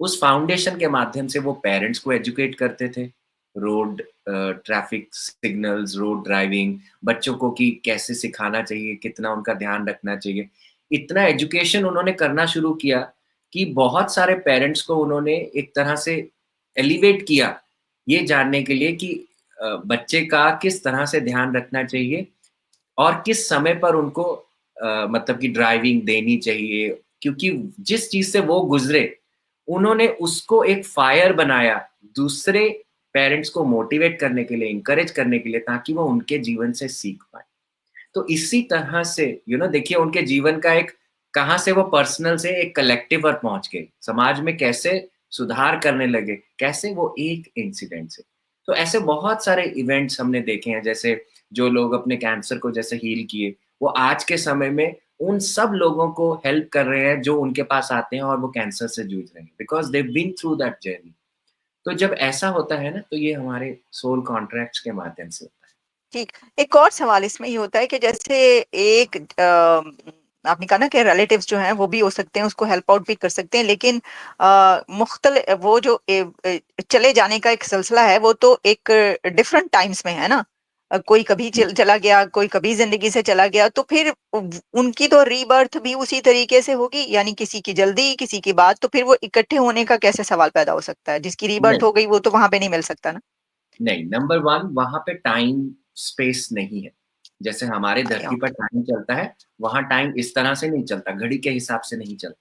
उस फाउंडेशन के माध्यम से वो पेरेंट्स को एजुकेट करते थे, road traffic signals, road driving, बच्चों को कि कैसे सिखाना चाहिए, कितना उनका ध्यान रखना चाहिए। इतना एजुकेशन उन्होंने करना शुरू किया कि बहुत सारे पेरेंट्स को उन्होंने एक तरह से एलिवेट किया, ये जानने के लिए कि बच्चे का किस तरह से ध्यान रखना चाहिए और किस समय पर उनको मतलब कि ड्राइविंग देनी चाहिए, क्योंकि जिस चीज़ से वो गुज़रे, उन्होंने उसको एक फायर बनाया, दूसरे पेरेंट्स को मोटिवेट करने के लिए, एनकरेज करने के लिए, ताकि वो उनके जीवन से सीख पाएँ। तो इसी तरह से देखिए उनके जीवन का एक, कहाँ से वो पर्सनल से एक कलेक्टिव पर पहुँच गए, समाज में कैसे सुधार करने लगे, कैसे वो एक इंसिडेंट से। तो ऐसे बहुत सारे इवेंट्स हमने देखे हैं, जैसे जो लोग अपने कैंसर को जैसे हील किए, वो आज के समय में उन सब लोगों को हेल्प कर रहे हैं जो उनके पास आते हैं और वो कैंसर से जूझ रहे हैं, because they have been through that journey. तो जब ऐसा होता है ना, तो ये हमारे सोल कॉन्ट्रैक्ट्स के माध्यम से होता है। ठीक। एक और सवाल इसमें ये होता है कि जैसे एक आपने कहा ना कि रिलेटिव्स जो हैं वो भी हो सकते हैं, उसको हेल्प आउट भी कर सकते हैं, लेकिन वो जो चले जाने का एक सिलसिला है वो तो एक डिफरेंट टाइम्स में है ना। कोई कभी चला गया, कोई कभी ज़िंदगी से चला गया, तो फिर उनकी तो रीबर्थ भी उसी तरीके से होगी, यानी किसी की जल्दी, किसी की बाद, तो फिर वो इकट्ठे होने का कैसे सवाल पैदा हो सकता है? जिसकी रीबर्थ नहीं, हो गई वो तो वहाँ पे नहीं मिल सकता ना? नहीं, नंबर 1 वहाँ पे टाइम स्पेस नहीं है। जैसे हमारे अच्छा, धरती पर टाइम चलता है, वहाँ टाइम इस तरह से नहीं चलता, घड़ी के हिसाब से नहीं चलता,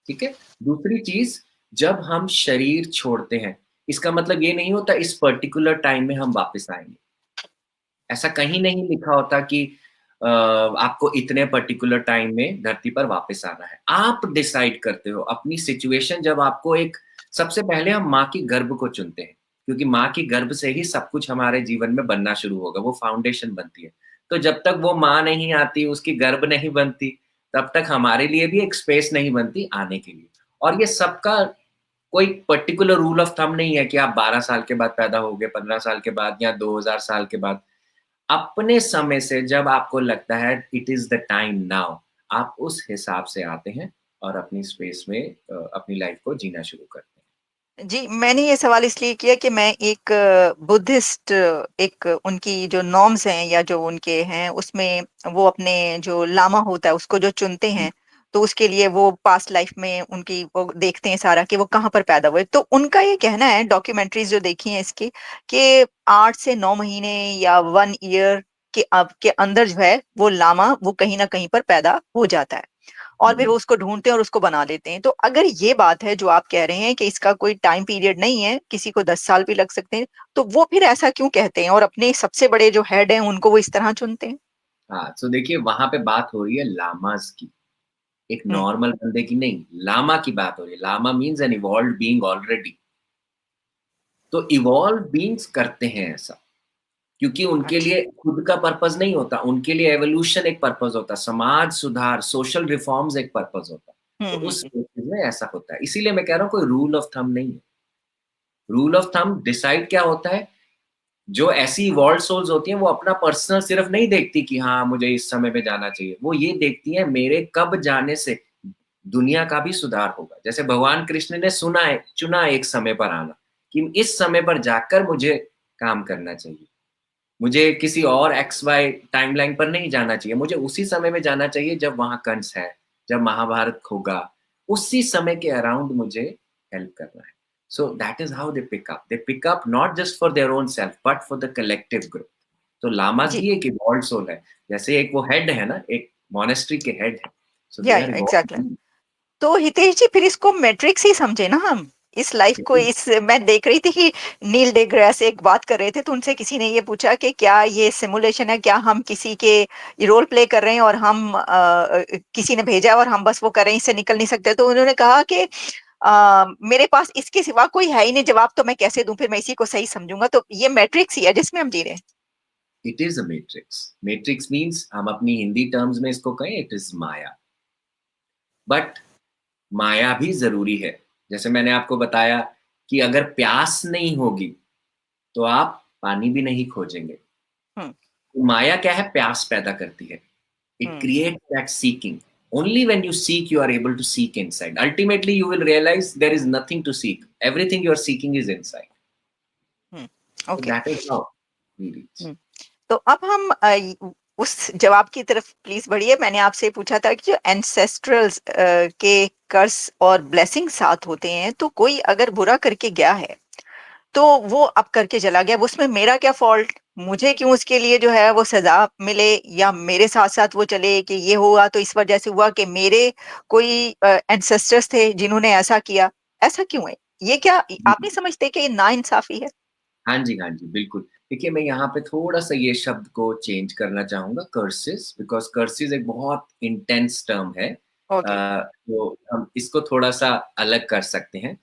ठीक है? दूसरी चीज़, जब हम शरीर छोड़ते हैं, इसका मतलब ये नहीं होता इस पर्टिकुलर टाइम में हम वापस आएँगे। ऐसा कहीं नहीं लिखा होता कि आपको इतने पर्टिकुलर टाइम में धरती पर वापस आना है। आप डिसाइड करते हो अपनी सिचुएशन, जब आपको एक, सबसे पहले हम माँ की गर्भ को चुनते हैं, क्योंकि माँ की गर्भ से ही सब कुछ हमारे जीवन में बनना शुरू होगा, वो फाउंडेशन बनती है। तो जब तक वो माँ नहीं आती, उसकी गर्भ नहीं बनती, तब तक हमारे लिए भी एक स्पेस नहीं बनती आने के लिए। और ये सबका कोई पर्टिकुलर रूल ऑफ थंब नहीं है कि आप 12 साल के बाद पैदा होगे, 15 साल के बाद या 2000 साल के बाद। अपने समय से जब आपको लगता है it is the time now, आप उस हिसाब से आते हैं और अपनी स्पेस में अपनी लाइफ को जीना शुरू करते हैं। जी, मैंने ये सवाल इसलिए किया कि मैं एक बुद्धिस्ट, एक उनकी जो नॉर्म्स हैं या जो उनके हैं, उसमें वो अपने जो लामा होता है उसको जो चुनते हुँ, हैं, तो उसके लिए वो पास्ट लाइफ में उनकी वो देखते हैं सारा कि वो कहाँ पर पैदा हुए। तो उनका ये कहना है, डॉक्यूमेंट्रीज़ जो देखी हैं इसकी, कि 8 से 9 महीने या 1 ईयर के अंदर जो है वो लामा वो कहीं न कहीं पर पैदा हो जाता है। और फिर वो हुँ। उसको ढूँढते हैं और उसको बना देते हैं। तो अगर ये बात है जो आप कह रहे हैं कि इसका कोई टाइम पीरियड नहीं है, किसी को 10 साल भी लग सकते हैं, तो वो फिर ऐसा क्यों कहते हैं और अपने सबसे बड़े जो हेड हैं उनको वो इस तरह चुनते हैं? हाँ, सो देखिए वहाँ पे बात हो रही है लामाज़ की, एक हुँ, नॉर्मल बंदे की नहीं, लामा की बात हो रही है। Lama means an evolved being already. तो इवॉल्व्ड बीइंग्स करते हैं ऐसा, क्योंकि उनके अच्छा। लिए खुद का पर्पज़ नहीं होता, उनके लिए एवोल्यूशन एक पर्पज़ होता है, समाज सुधार, सोशल रिफॉर्म्स एक पर्पज़ होता है। हुँ, तो हुँ, उस हुँ। केसेज़ में ऐसा होता है। इसीलिए मैं कह रहा हूँ कोई रूल ऑफ थंब नहीं है। रूल ऑफ थंब डिसाइड क्या होता है, जो ऐसी इवॉल्व्ड सोल्स होती हैं, वो अपना पर्सनल सिर्फ नहीं देखती कि हाँ, मुझे इस समय पे जाना चाहिए। वो ये देखती हैं मेरे कब जाने से दुनिया का भी सुधार होगा। जैसे भगवान कृष्ण ने चुना एक समय पर आना, कि इस समय पर जाकर मुझे काम करना चाहिए। मुझे किसी और एक्स वाई टाइमलाइन पर नहीं जाना चाहिए। मुझे उसी समय में जाना चाहिए जब वहाँ कंस है, जब महाभारत होगा, उसी समय के अराउंड मुझे हेल्प करना है। So that is how they pick up. They pick up not just for their own self but for the collective group. तो लामाज़ जी, भी एक इवॉल्व्ड सोल है। जैसे एक वो हेड है ना, एक मॉनेस्ट्री के हेड है। सो दे आर या एग्ज़ैक्टली। इवॉल्व्ड। तो हितेश जी, फिर इसको मैट्रिक्स ही समझे ना हम। इस लाइफ को, इस मैं देख रही थी कि नील डिग्रेस एक बात कर रहे थे, तो उनसे किसी ने ये पूछा कि क्या ये सिमुलेशन है, क्या हम किसी के रोल प्ले कर रहे हैं और हम किसी ने भेजा है और हम बस वो कर रहे हैं, इससे निकल नहीं सकते। तो उन्होंने कहा कि मेरे पास इसके सिवा कोई है ही नहीं, जवाब तो मैं कैसे दूं, फिर मैं इसी को सही समझूंगा। तो ये मैट्रिक्स ही है जिसमें हम जी रहे हैं। It is a matrix. Matrix means हम अपनी हिंदी टर्म्स में इसको कहें, इट इज़ माया। बट माया भी ज़रूरी है। जैसे मैंने आपको बताया कि अगर प्यास नहीं होगी, तो आप पानी भी नहीं खोजेंगे। हुँ, तो माया क्या है? प्यास पैदा करती है। It hmm, creates that seeking. Only when you seek, you are able to seek inside. Ultimately, you will realize there is nothing to seek. Everything you are seeking is inside. Hmm, So okay. that is how we reach. हुँ, तो अब हम उस जवाब की तरफ please बढ़िए। मैंने आपसे पूछा था कि जो एंसेस्ट्रल्स के कर्स और ब्लेसिंग साथ होते हैं, तो कोई अगर बुरा करके गया है तो वो अब करके चला गया, वो उसमें मेरा क्या फ़ॉल्ट? मुझे क्यों उसके लिए जो है वो सज़ा मिले, या मेरे साथ-साथ वो चले कि ये हुआ तो इस वजह से हुआ कि मेरे कोई एंसेस्टर्स थे जिन्होंने ऐसा किया, ऐसा क्यों है? ये क्या आप नहीं समझते कि ये नाइंसाफ़ी है? हाँ जी, हाँ जी, बिल्कुल। देखिए, मैं यहाँ पे थोड़ा-सा ये शब्द को चेंज करना चाहूँगा, कर्सेस, बिकॉज़ कर्सेस एक बहुत इंटेंस टर्म है। ओके। तो हम इसको थोड़ा-सा अलग कर सकते हैं।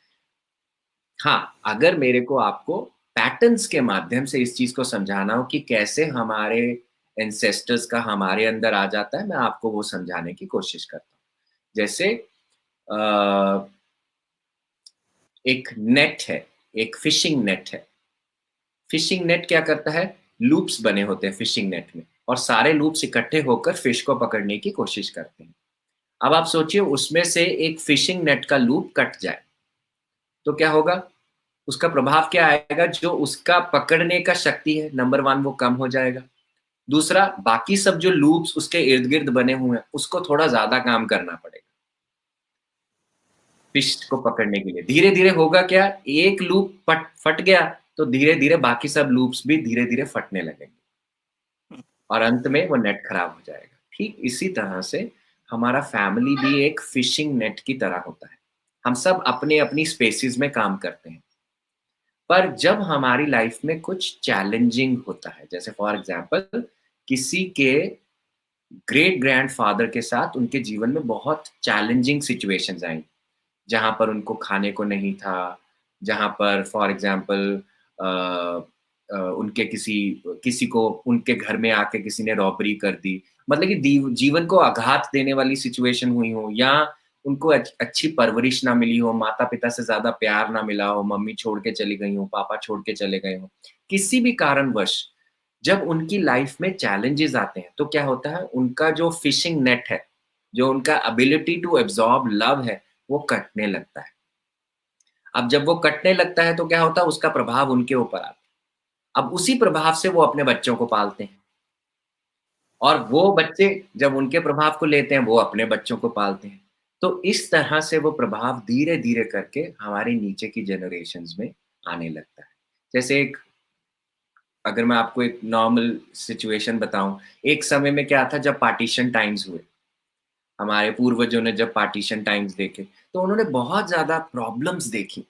हाँ, अगर मेरे को आपको पैटर्न्स के माध्यम से इस चीज़ को समझाना हो कि कैसे हमारे एंसेस्टर्स का हमारे अंदर आ जाता है, मैं आपको वो समझाने की कोशिश करता हूँ। जैसे अ, एक नेट है, एक फिशिंग नेट है। फिशिंग नेट क्या करता है? लूप्स बने होते हैं फिशिंग नेट में और सारे लूप्स इकट्ठे होकर फिश को पकड़ने की कोशिश करते हैं। अब आप सोचिए उसमें से एक फिशिंग नेट का लूप कट जाए, तो क्या होगा? उसका प्रभाव क्या आएगा? जो उसका पकड़ने का शक्ति है, नंबर 1 वो कम हो जाएगा। दूसरा, बाकी सब जो लूप्स उसके इर्द-गिर्द बने हुए हैं, उसको थोड़ा ज़्यादा काम करना पड़ेगा, फिश को पकड़ने के लिए। धीरे-धीरे होगा क्या? एक लूप फट गया, तो धीरे-धीरे बाकी सब लूप्स भी धीरे-धीरे फटने लगेंगे हुँ, और अंत में वो नेट खराब हो जाएगा। ठीक इसी तरह से हमारा फैमिली भी एक फिशिंग नेट की तरह होता है। हम सब अपनी-अपनी स्पेसेस में काम करते हैं। पर जब हमारी लाइफ में कुछ चैलेंजिंग होता है, जैसे फॉर एग्जांपल किसी के ग्रेट ग्रैंडफ़ादर के साथ उनके जीवन में बहुत चैलेंजिंग सिचुएशंस आई, जहाँ पर उनको खाने को नहीं था, जहाँ पर फॉर एग्जांपल अ उनके किसी किसी को उनके घर में आके किसी ने रॉबरी कर दी। मतलब कि जीवन को आघात देने वाली सिचुएशन हुई हो या उनको अच्छी परवरिश ना मिली हो, माता-पिता से ज़्यादा प्यार ना मिला हो, मम्मी छोड़ के चली गई हों, पापा छोड़ के चले गए हों। किसी भी कारणवश जब उनकी लाइफ में चैलेंजेस आते हैं, तो क्या होता है उनका जो फिशिंग नेट है, जो उनका एबिलिटी टू एब्ज़ॉर्ब लव है, वो कटने लगता है। अब जब वो कटने लगता है तो क्या होता है उसका प्रभाव उनके ऊपर आता है। अब उसी प्रभाव से वो अपने बच्चों को पालते हैं और वो बच्चे जब उनके प्रभाव को लेते हैं, वो अपने बच्चों को पालते हैं। तो इस तरह से वो प्रभाव धीरे-धीरे करके हमारे नीचे की जनरेशंस में आने लगता है। जैसे एक अगर मैं आपको एक नॉर्मल सिचुएशन बताऊँ, एक समय में क्या था जब पार्टीशन टाइम्स हुए, हमारे पूर्वजों ने जब पार्टीशन टाइम्स देखे, तो उन्होंने बहुत ज़्यादा प्रॉब्लम्स देखी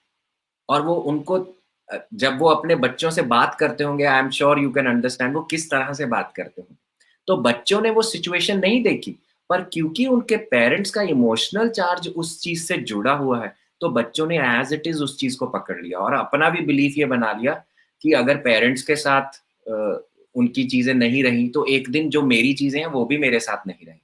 और वो उनको जब वो अपने बच्चों से बात करते होंगे, I am sure you can understand वो किस तरह से बात करते होंगे। तो बच्चों ने वो सिचुएशन नहीं देखी, पर क्योंकि उनके पेरेंट्स का इमोशनल चार्ज उस चीज़ से जुड़ा हुआ है, तो बच्चों ने एज़ इट इज़ उस चीज़ को पकड़ लिया और अपना भी बिलीफ ये बना लिया कि अगर पेरेंट्स के साथ उनकी चीज़ें नहीं रहीं, तो एक दिन जो मेरी चीज़ें हैं, वो भी मेरे साथ नहीं रहेंगी।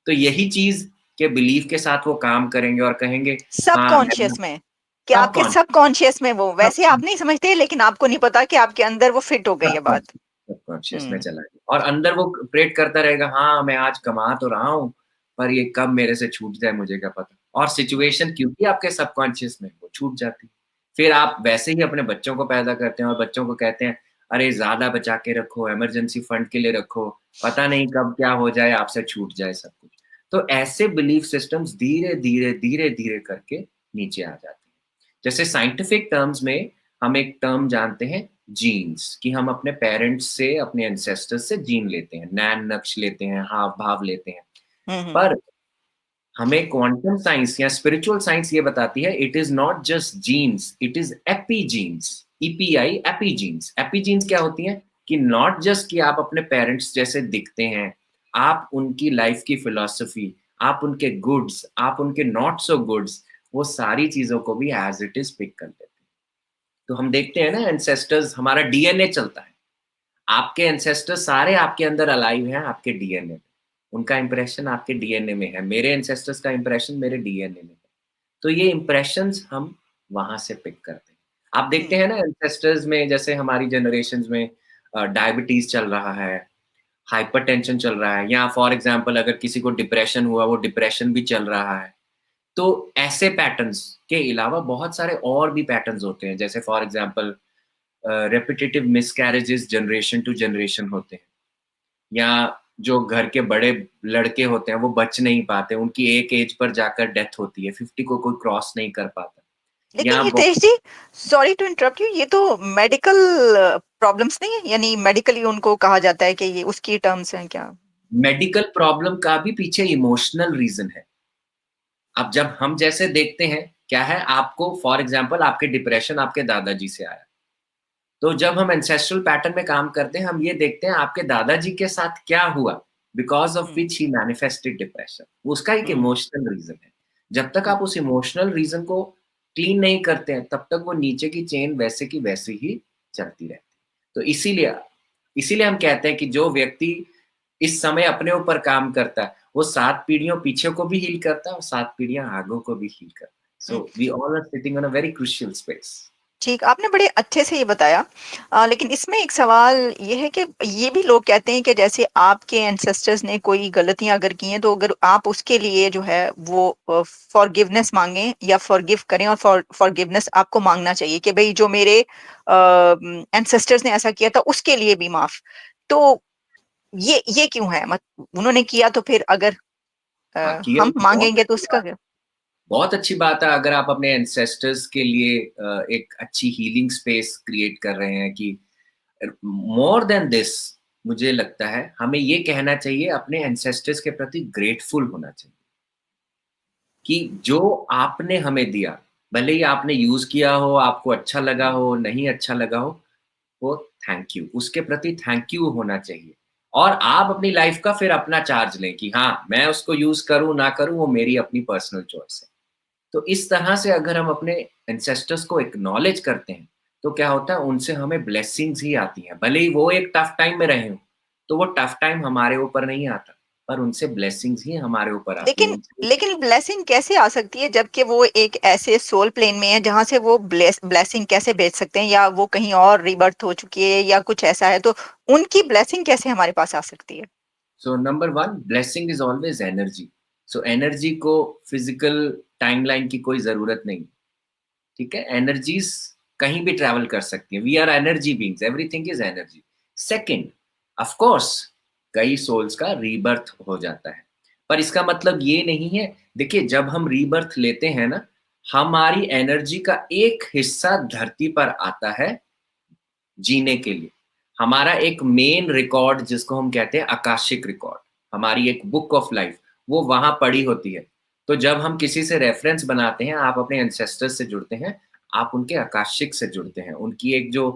तो यही चीज़ के बिलीफ के साथ वो काम करेंगे और कहेंगे, हाँ, मैं सबकॉन्शियस में, कि आपके सबकॉन्शियस सबकॉन्शियस में वो वैसे आप नहीं सबकॉन्शियस समझते, लेकिन आपको नहीं पता कि आपके अंदर वो फिट हो गई है बात। सबकॉन्शियस सबकॉन्शियस में हुँ, चला गया और अंदर वो प्रेट करता रहेगा, हाँ, मैं आज कमा तो रहा हूँ, पर ये कब मेरे से छूट जाए मुझे क्या पता। और हुँ, सिचुएशन क्योंकि आपके सबकॉन्शियस में वो छूट जाती है। फिर आप वैसे ही अपने बच्चों को पैदा करते हैं और बच्चों को कहते हैं, अरे ज़्यादा बचा के रखो, इमरजेंसी फंड के लिए रखो, पता नहीं कब क्या हो जाए, आपसे छूट जाए सब कुछ। तो ऐसे बिलीफ सिस्टम्स धीरे-धीरे, धीरे-धीरे करके नीचे आ जाते हैं। जैसे साइंटिफिक टर्म्स में हम एक टर्म जानते हैं जीन्स कि हम अपने पेरेंट्स से, अपने एंसेस्टर्स से जीन लेते हैं, नैन नक्श लेते हैं, हाव-भाव लेते हैं। हुँ, हुँ, पर हमें क्वांटम साइंस या स्पिरिचुअल साइंस ये बताती है it is not just genes, it is epigenes, EPI epigenes. Epigenes क्या होती हैं? कि नॉट जस्ट कि आप अपने पेरेंट्स जैसे दिखते हैं, आप उनकी लाइफ की फिलॉसफी, आप उनके गुड्स, आप उनके नॉट सो गुड्स, वो सारी चीज़ों को भी एज़ इट इज़ पिक कर लेते हैं। तो हम देखते हैं ना एंसेस्टर्स हमारा डीएनए चलता है। आपके एंसेस्टर्स सारे आपके अंदर अलाइव हैं आपके डीएनए में। उनका इंप्रेशन आपके डीएनए में है। मेरे एंसेस्टर्स का इंप्रेशन मेरे डीएनए में है। तो ये इम्प्रेशंस हम वहाँ से पिक करते हैं। आप देखते हम्म। हैं ना एंसेस्टर्स में, जैसे हमारी जनरेशंस में डायबिटीज़ चल रहा है, हाइपरटेंशन चल रहा है, या फॉर एग्ज़ाम्पल अगर किसी को डिप्रेशन हुआ, वो डिप्रेशन भी चल रहा है। तो ऐसे पैटर्न्स के अलावा बहुत सारे और भी पैटर्न्स होते हैं, जैसे for example repetitive miscarriages generation to generation होते हैं, या जो घर के बड़े लड़के होते हैं वो बच नहीं पाते, उनकी एक एज पर जाकर डेथ होती है, 50 को कोई क्रॉस नहीं कर पाता। लेकिन या हितेश जी, सॉरी टू इंटरप्ट यू, ये तो मेडिकल प्रॉब्लम्स नहीं है, यानी मेडिकली उनको कहा जाता है कि ये उसकी टर्म्स हैं क्या? मेडिकल प्रॉब्लम का भी पीछे इमोशनल रीज़न है। अब जब हम जैसे देखते हैं, क्या है, आपको फॉर एग्ज़ाम्पल आपके डिप्रेशन आपके दादाजी से आया। तो जब हम एंसेस्ट्रल पैटर्न में काम करते हैं, हम ये देखते हैं आपके दादाजी के साथ क्या हुआ, because of hmm. Which he manifested depression. वो उसका एक हम्म। इमोशनल रीज़न है। जब तक हम्म। आप उस इमोशनल रीज़न को क्लीन नहीं करते हैं, तब तक वो नीचे की चेन वैसे की वैसे ही चलती रहती है। तो इसीलिए इसीलिए हम कहते हैं कि जो व्यक्ति इस समय अपने ऊपर काम करता है, वो 7 पीढ़ियों पीछे को भी हील करता है और 7 पीढ़ियाँ आगे को भी हील करता है। Hmm. So we all are sitting on a very crucial space. ठीक, आपने बड़े अच्छे से ये बताया। लेकिन इसमें एक सवाल ये है कि ये भी लोग कहते हैं कि जैसे आपके एंसेस्टर्स ने कोई गलतियां अगर की हैं, तो अगर आप उसके लिए जो है वो फॉरगिवनेस मांगें या फॉरगिव करें, और फॉरगिवनेस आपको मांगना चाहिए कि भाई जो मेरे एंसेस्टर्स ने ऐसा किया था उसके लिए भी माफ। तो ये क्यों है? मत उन्होंने किया तो फिर अगर हाँ, किया हम तो बहुत मांगेंगे तो अच्छी उसका बात क्या? बहुत अच्छी बात है अगर आप अपने एंसेस्टर्स के लिए एक अच्छी हीलिंग स्पेस क्रिएट कर रहे हैं कि मोर देन दिस, मुझे लगता है हमें ये कहना चाहिए, अपने एंसेस्टर्स के प्रति ग्रेटफुल होना चाहिए कि जो आपने हमें दिया, भले ही आपने यूज़ किया हो, आपको अच्छा लगा हो, नहीं अच्छा लगा हो, वो थैंक यू, उसके प्रति थैंक यू होना चाहिए। और आप अपनी लाइफ़ का फिर अपना चार्ज लें कि हाँ, मैं उसको यूज़ करूँ, ना करूँ, वो मेरी अपनी पर्सनल चॉइस है। तो इस तरह से अगर हम अपने एंसेस्टर्स को एक्नॉलेज करते हैं, तो क्या होता है, उनसे हमें ब्लेसिंग्स ही आती हैं। भले ही वो एक टफ टाइम में रहे हों, तो वो टफ टाइम हमारे ऊपर नहीं आता, पर उनसे ब्लेसिंग्स ही हमारे ऊपर आती हैं। लेकिन उनसे लेकिन ब्लेसिंग कैसे आ सकती है जबकि वो एक ऐसे सोल प्लेन में है जहां से वो ब्लेसिंग कैसे भेज सकते हैं? या वो कहीं और रीबर्थ हो चुकी है या कुछ ऐसा है, तो उनकी ब्लेसिंग कैसे हमारे पास आ सकती है? So number 1, blessing is always energy. So energy को फिज़िकल टाइमलाइन की कोई ज़रूरत नहीं, ठीक है? एनर्जीज़ कहीं भी ट्रैवल कर सकती हैं। We are energy beings, everything is energy. Second, of course कई सोल्स का रीबर्थ हो जाता है। पर इसका मतलब ये नहीं है, देखिए जब हम रीबर्थ लेते हैं ना, हमारी एनर्जी का एक हिस्सा धरती पर आता है जीने के लिए। हमारा एक मेन रिकॉर्ड जिसको हम कहते हैं आकाशिक रिकॉर्ड, हमारी एक बुक ऑफ लाइफ, वो वहाँ पड़ी होती है। तो जब हम किसी से रेफ़रेंस बनाते हैं, आप अपने एंसेस्टर्स से जुड़ते हैं, आप उनके आकाशिक से जुड़ते हैं, उनकी एक जो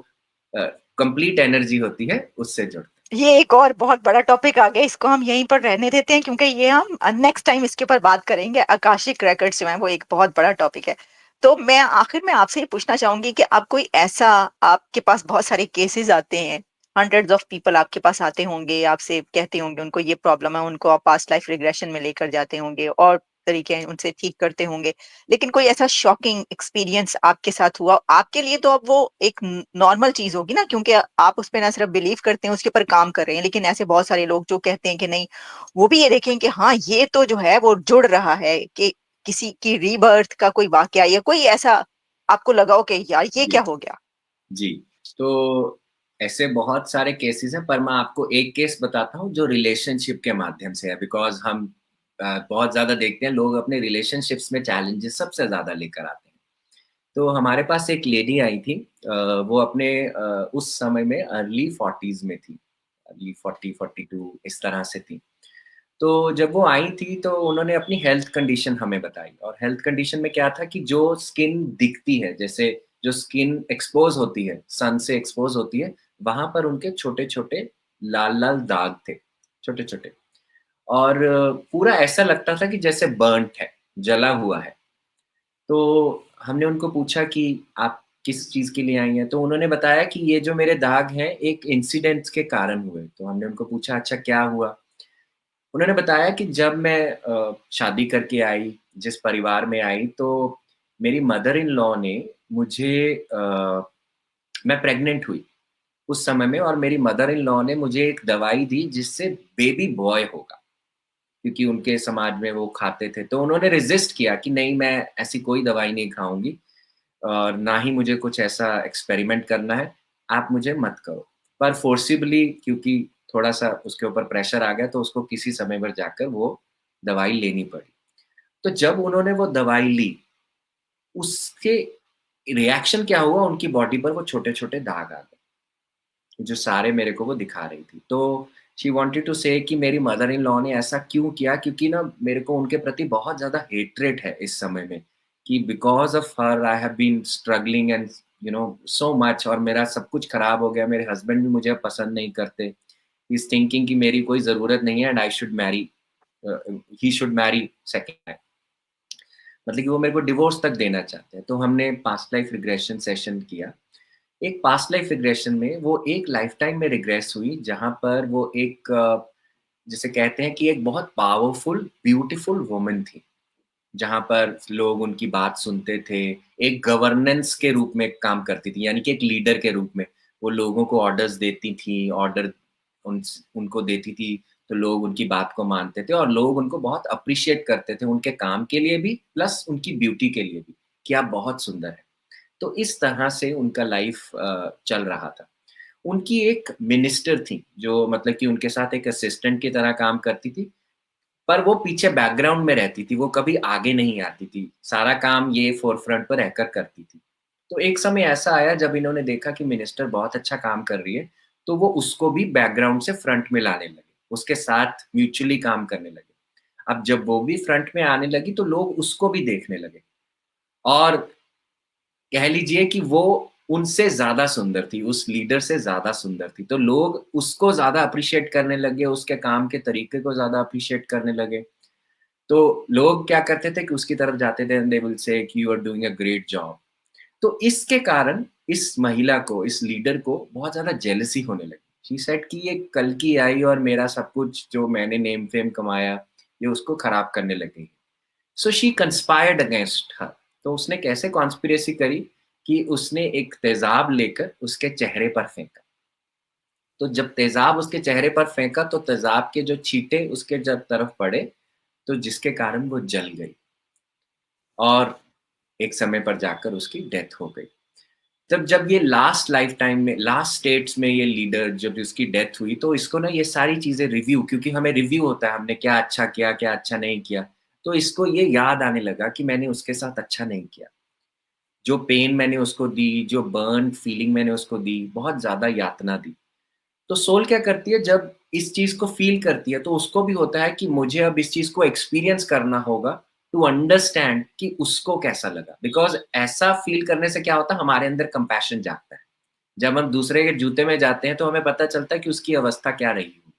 अ, कंप्लीट एनर्जी होती है, उससे जुड़ते हैं। ये एक और बहुत बड़ा टॉपिक आ गया, इसको हम यहीं पर रहने देते हैं क्योंकि ये हम नेक्स्ट टाइम इसके ऊपर बात करेंगे। आकाशिक रिकॉर्ड्स जो है वो एक बहुत बड़ा टॉपिक है। तो मैं आखिर में आपसे ये पूछना चाहूंगी कि आप कोई ऐसा, आपके पास बहुत सारे केसेस आते हैं, हंड्रेड्स ऑफ पीपल आपके पास आते होंगे, आपसे कहते होंगे उनको ये प्रॉब्लम है, उनको आप पास्ट लाइफ रिग्रेशन में लेकर जाते होंगे और तरीके हैं उनसे ठीक करते होंगे। लेकिन कोई ऐसा शॉकिंग एक्सपीरियंस आपके साथ हुआ आपके लिए, तो अब वो एक नॉर्मल चीज होगी ना, क्योंकि आप उस पे ना सिर्फ बिलीव करते हैं, उसके ऊपर काम कर रहे हैं। लेकिन ऐसे बहुत सारे लोग जो कहते हैं कि नहीं, वो भी ये देखें कि हाँ ये तो जो है वो जुड़ रहा है, कि किसी की रीबर्थ का कोई वाकया या कोई ऐसा आपको लगा हो कि यार ये जी, क्या हो गया। जी। तो ऐसे बहुत सारे केसेज़ हैं, पर मैं आपको एक केस बताता हूँ जो रिलेशनशिप के माध्यम से है, बिकॉज़ हम बहुत ज़्यादा देखते हैं लोग अपने रिलेशनशिप्स में चैलेंजेस सबसे ज़्यादा लेकर आते हैं। तो हमारे पास एक लेडी आई थी, वो अपने उस समय में अर्ली 40s में थी, अर्ली 40-42 इस तरह से थी। तो जब वो आई थी तो उन्होंने अपनी हेल्थ कंडीशन हमें बताई, और हेल्थ कंडीशन में क्या था कि जो स्किन दिखती है, जैसे जो स्किन एक्सपोज़ होती है, सन से एक्सपोज़ होती है, वहाँ पर उनके छोटे-छोटे लाल-लाल दाग थे, छोटे-छोटे, और पूरा ऐसा लगता था कि जैसे बर्न्ट है, जला हुआ है। तो हमने उनको पूछा कि आप किस चीज़ के लिए आई हैं? तो उन्होंने बताया कि ये जो मेरे दाग हैं एक इंसिडेंट के कारण हुए। तो हमने उनको पूछा अच्छा क्या हुआ? उन्होंने बताया कि जब मैं शादी करके आई, जिस परिवार में आई, तो मेरी मदर इन लॉ ने मुझे मैं प्रेग्नेंट हुई उस समय में, और मेरी मदर इन लॉ ने मुझे एक दवाई दी जिससे बेबी बॉय होगा, क्योंकि उनके समाज में वो खाते थे। तो उन्होंने रेज़िस्ट किया कि नहीं, मैं ऐसी कोई दवाई नहीं खाऊँगी और ना ही मुझे कुछ ऐसा एक्सपेरिमेंट करना है, आप मुझे मत करो। पर फ़ोर्सिबली, क्योंकि थोड़ा-सा उसके ऊपर प्रेशर आ गया, तो उसको किसी समय पर जाकर वो दवाई लेनी पड़ी। तो जब उन्होंने वो दवाई ली, उसके रिएक्शन क्या हुआ, उनकी बॉडी पर वो छोटे-छोटे दाग आ गए, जो सारे मेरे को वो दिखा रही थी। तो शी वांटेड टू से कि मेरी मदर इन लॉ ने ऐसा क्यों किया, क्योंकि ना मेरे को उनके प्रति बहुत ज़्यादा हेट्रेट है इस समय में, कि because of her I have been struggling and so much, और मेरा सब कुछ खराब हो गया। मेरे हस्बैंड भी मुझे अब पसंद नहीं करते। ही इज़ थिंकिंग कि मेरी कोई ज़रूरत नहीं है and I should Mary, he should Mary second time. मतलब कि वो मेरे को डिवोर्स तक देना चाहते हैं। तो हमने पास्ट लाइफ रिग्रेशन सेशन किया। एक पास्ट लाइफ रिग्रेशन में वो एक लाइफ़टाइम में रिग्रेस हुई, जहाँ पर वो एक जिसे कहते हैं कि एक बहुत पावरफुल, ब्यूटीफुल वुमन थी, जहाँ पर लोग उनकी बात सुनते थे। एक गवर्नेंस के रूप में काम करती थी, यानी कि एक लीडर के रूप में। वो लोगों को ऑर्डर्स देती थी, ऑर्डर उनको देती थी, तो लोग उनकी बात को मानते थे और लोग उनको बहुत अप्रिशिएट करते थे, उनके काम के लिए भी, प्लस उनकी ब्यूटी के लिए भी, कि आप बहुत सुंदर हैं। तो इस तरह से उनका लाइफ चल रहा था। उनकी एक मिनिस्टर थी, जो मतलब कि उनके साथ एक असिस्टेंट की तरह काम करती थी, पर वो पीछे बैकग्राउंड में रहती थी, वो कभी आगे नहीं आती थी। सारा काम ये फ़ोरफ्रंट पर रहकर करती थी। तो एक समय ऐसा आया जब इन्होंने देखा कि मिनिस्टर बहुत अच्छा काम कर रही है, तो वो उसको भी बैकग्राउंड से फ्रंट में लाने लगे, उसके साथ म्यूचुअली काम करने लगे। अब जब वो भी फ्रंट में आने लगी, तो लोग उसको भी देखने लगे, और कह लीजिए कि वो उनसे ज़्यादा सुंदर थी, उस लीडर से ज़्यादा सुंदर थी। तो लोग उसको ज़्यादा एप्रिशिएट करने लगे, उसके काम के तरीके को ज़्यादा एप्रिशिएट करने लगे। तो लोग क्या करते थे कि उसकी तरफ जाते थे एंड दे विल से कि you are doing a great job. तो इसके कारण इस महिला को, इस लीडर को बहुत ज़्यादा जेलसी होने लगी। शी सेड कि ये कल की आई और मेरा सब कुछ जो मैंने नेम फेम कमाया, ये उसको खराब करने लगी। So she conspired against her. तो उसने कैसे कॉन्स्पिरेसी करी कि उसने एक तेज़ाब लेकर उसके चेहरे पर फेंका। तो जब तेज़ाब उसके चेहरे पर फेंका, तो तेज़ाब के जो छींटे उसके जब तरफ पड़े, तो जिसके कारण वो जल गई और एक समय पर जाकर उसकी डेथ हो गई। जब जब ये लास्ट लाइफ टाइम में, लास्ट स्टेट्स में ये लीडर जब इसकी डेथ हुई, तो इसको ना ये सारी चीज़ें रिव्यू, क्योंकि हमें रिव्यू होता है, हमने क्या अच्छा किया, क्या अच्छा नहीं किया। तो इसको ये याद आने लगा कि मैंने उसके साथ अच्छा नहीं किया। जो पेन मैंने उसको दी, जो बर्न फीलिंग मैंने उसको दी, बहुत ज़्यादा यातना दी। तो सोल क्या करती है, जब इस चीज़ को फ़ील करती है, तो उसको भी होता है कि मुझे अब इस चीज़ को एक्सपीरियंस करना होगा टू अंडरस्टैंड कि उसको कैसा लगा। बिकॉज़ ऐसा फ़ील करने से क्या होता है, हमारे अंदर कंपैशन जागता है। जब हम दूसरे के जूते में जाते हैं, तो हमें पता चलता है कि उसकी अवस्था क्या रही होगी।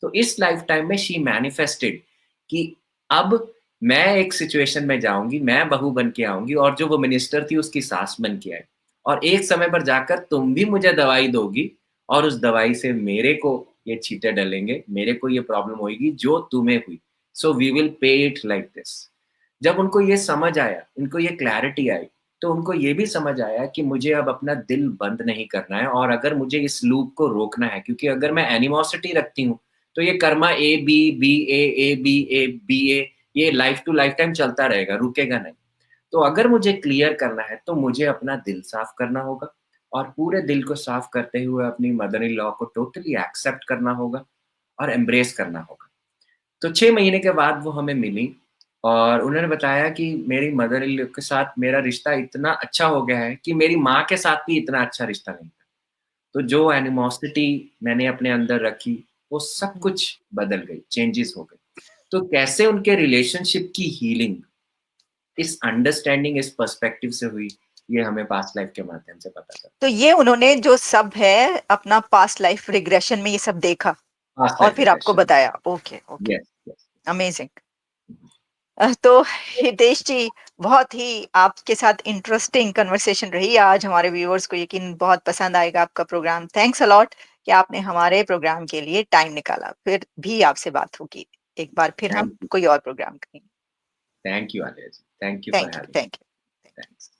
तो इस लाइफ़ टाइम में शी मैनिफेस्टेड कि अब मैं एक सिचुएशन में जाऊँगी, मैं बहू बन के आऊँगी और जो वो मिनिस्टर थी उसकी सास बन के आई। और एक समय पर जाकर तुम भी मुझे दवाई दोगी और उस दवाई से मेरे को ये छींटे डलेंगे, मेरे को ये प्रॉब्लम होएगी जो तुम्हें हुई। So we will pay it like this. जब उनको ये समझ आया, उनको ये क्लैरिटी आई, तो उनको ये भी समझ आया कि मुझे अब अपना दिल बंद नहीं करना है, और अगर मुझे इस लूप को रोकना है, क्योंकि अगर मैं एनिमोसिटी रखती हूँ, तो ये कर्मा ए, बी, बी, ए, बी, ए, बी, ए, ये लाइफ टू लाइफ टाइम चलता रहेगा, रुकेगा नहीं। तो अगर मुझे क्लियर करना है, तो मुझे अपना दिल साफ करना होगा, और पूरे दिल को साफ करते हुए अपनी मदर इन लॉ को टोटली एक्सेप्ट करना होगा और एम्ब्रेस करना होगा। तो 6 महीने के बाद वो हमें मिली और उन्होंने बताया कि मेरी मदर इन लॉ के साथ मेरा रिश्ता इतना अच्छा हो गया है कि मेरी माँ के साथ भी इतना अच्छा रिश्ता नहीं था। तो जो एनिमोसिटी मैंने अपने अंदर रखी, वो सब कुछ बदल गई, चेंजेस हो गए। तो कैसे उनके रिलेशनशिप की हीलिंग इस अंडरस्टैंडिंग, इस पर्सपेक्टिव से हुई, ये हमें पास्ट लाइफ के माध्यम से पता चला। तो ये उन्होंने जो सब है अपना पास्ट लाइफ रिग्रेशन में ये सब देखा पास्ट और लाइफ फिर आपको रिग्रेशन। बताया। Okay, okay, yes, yes. Amazing. तो हितेश जी, बहुत ही आपके साथ इंटरेस्टिंग कन्वर्सेशन रही आज। हमारे व्यूअर्स को यकीन बहुत पसंद आएगा आपका प्रोग्राम। थैंक्स अ लॉट कि आपने हमारे प्रोग्राम के लिए टाइम निकाला। फिर भी आपसे बात होगी एक बार, फिर हम थैंक यू। कोई और प्रोग्राम करेंगे। Thank you Alia ji, thank you for thank you, having. Thank you. Thanks.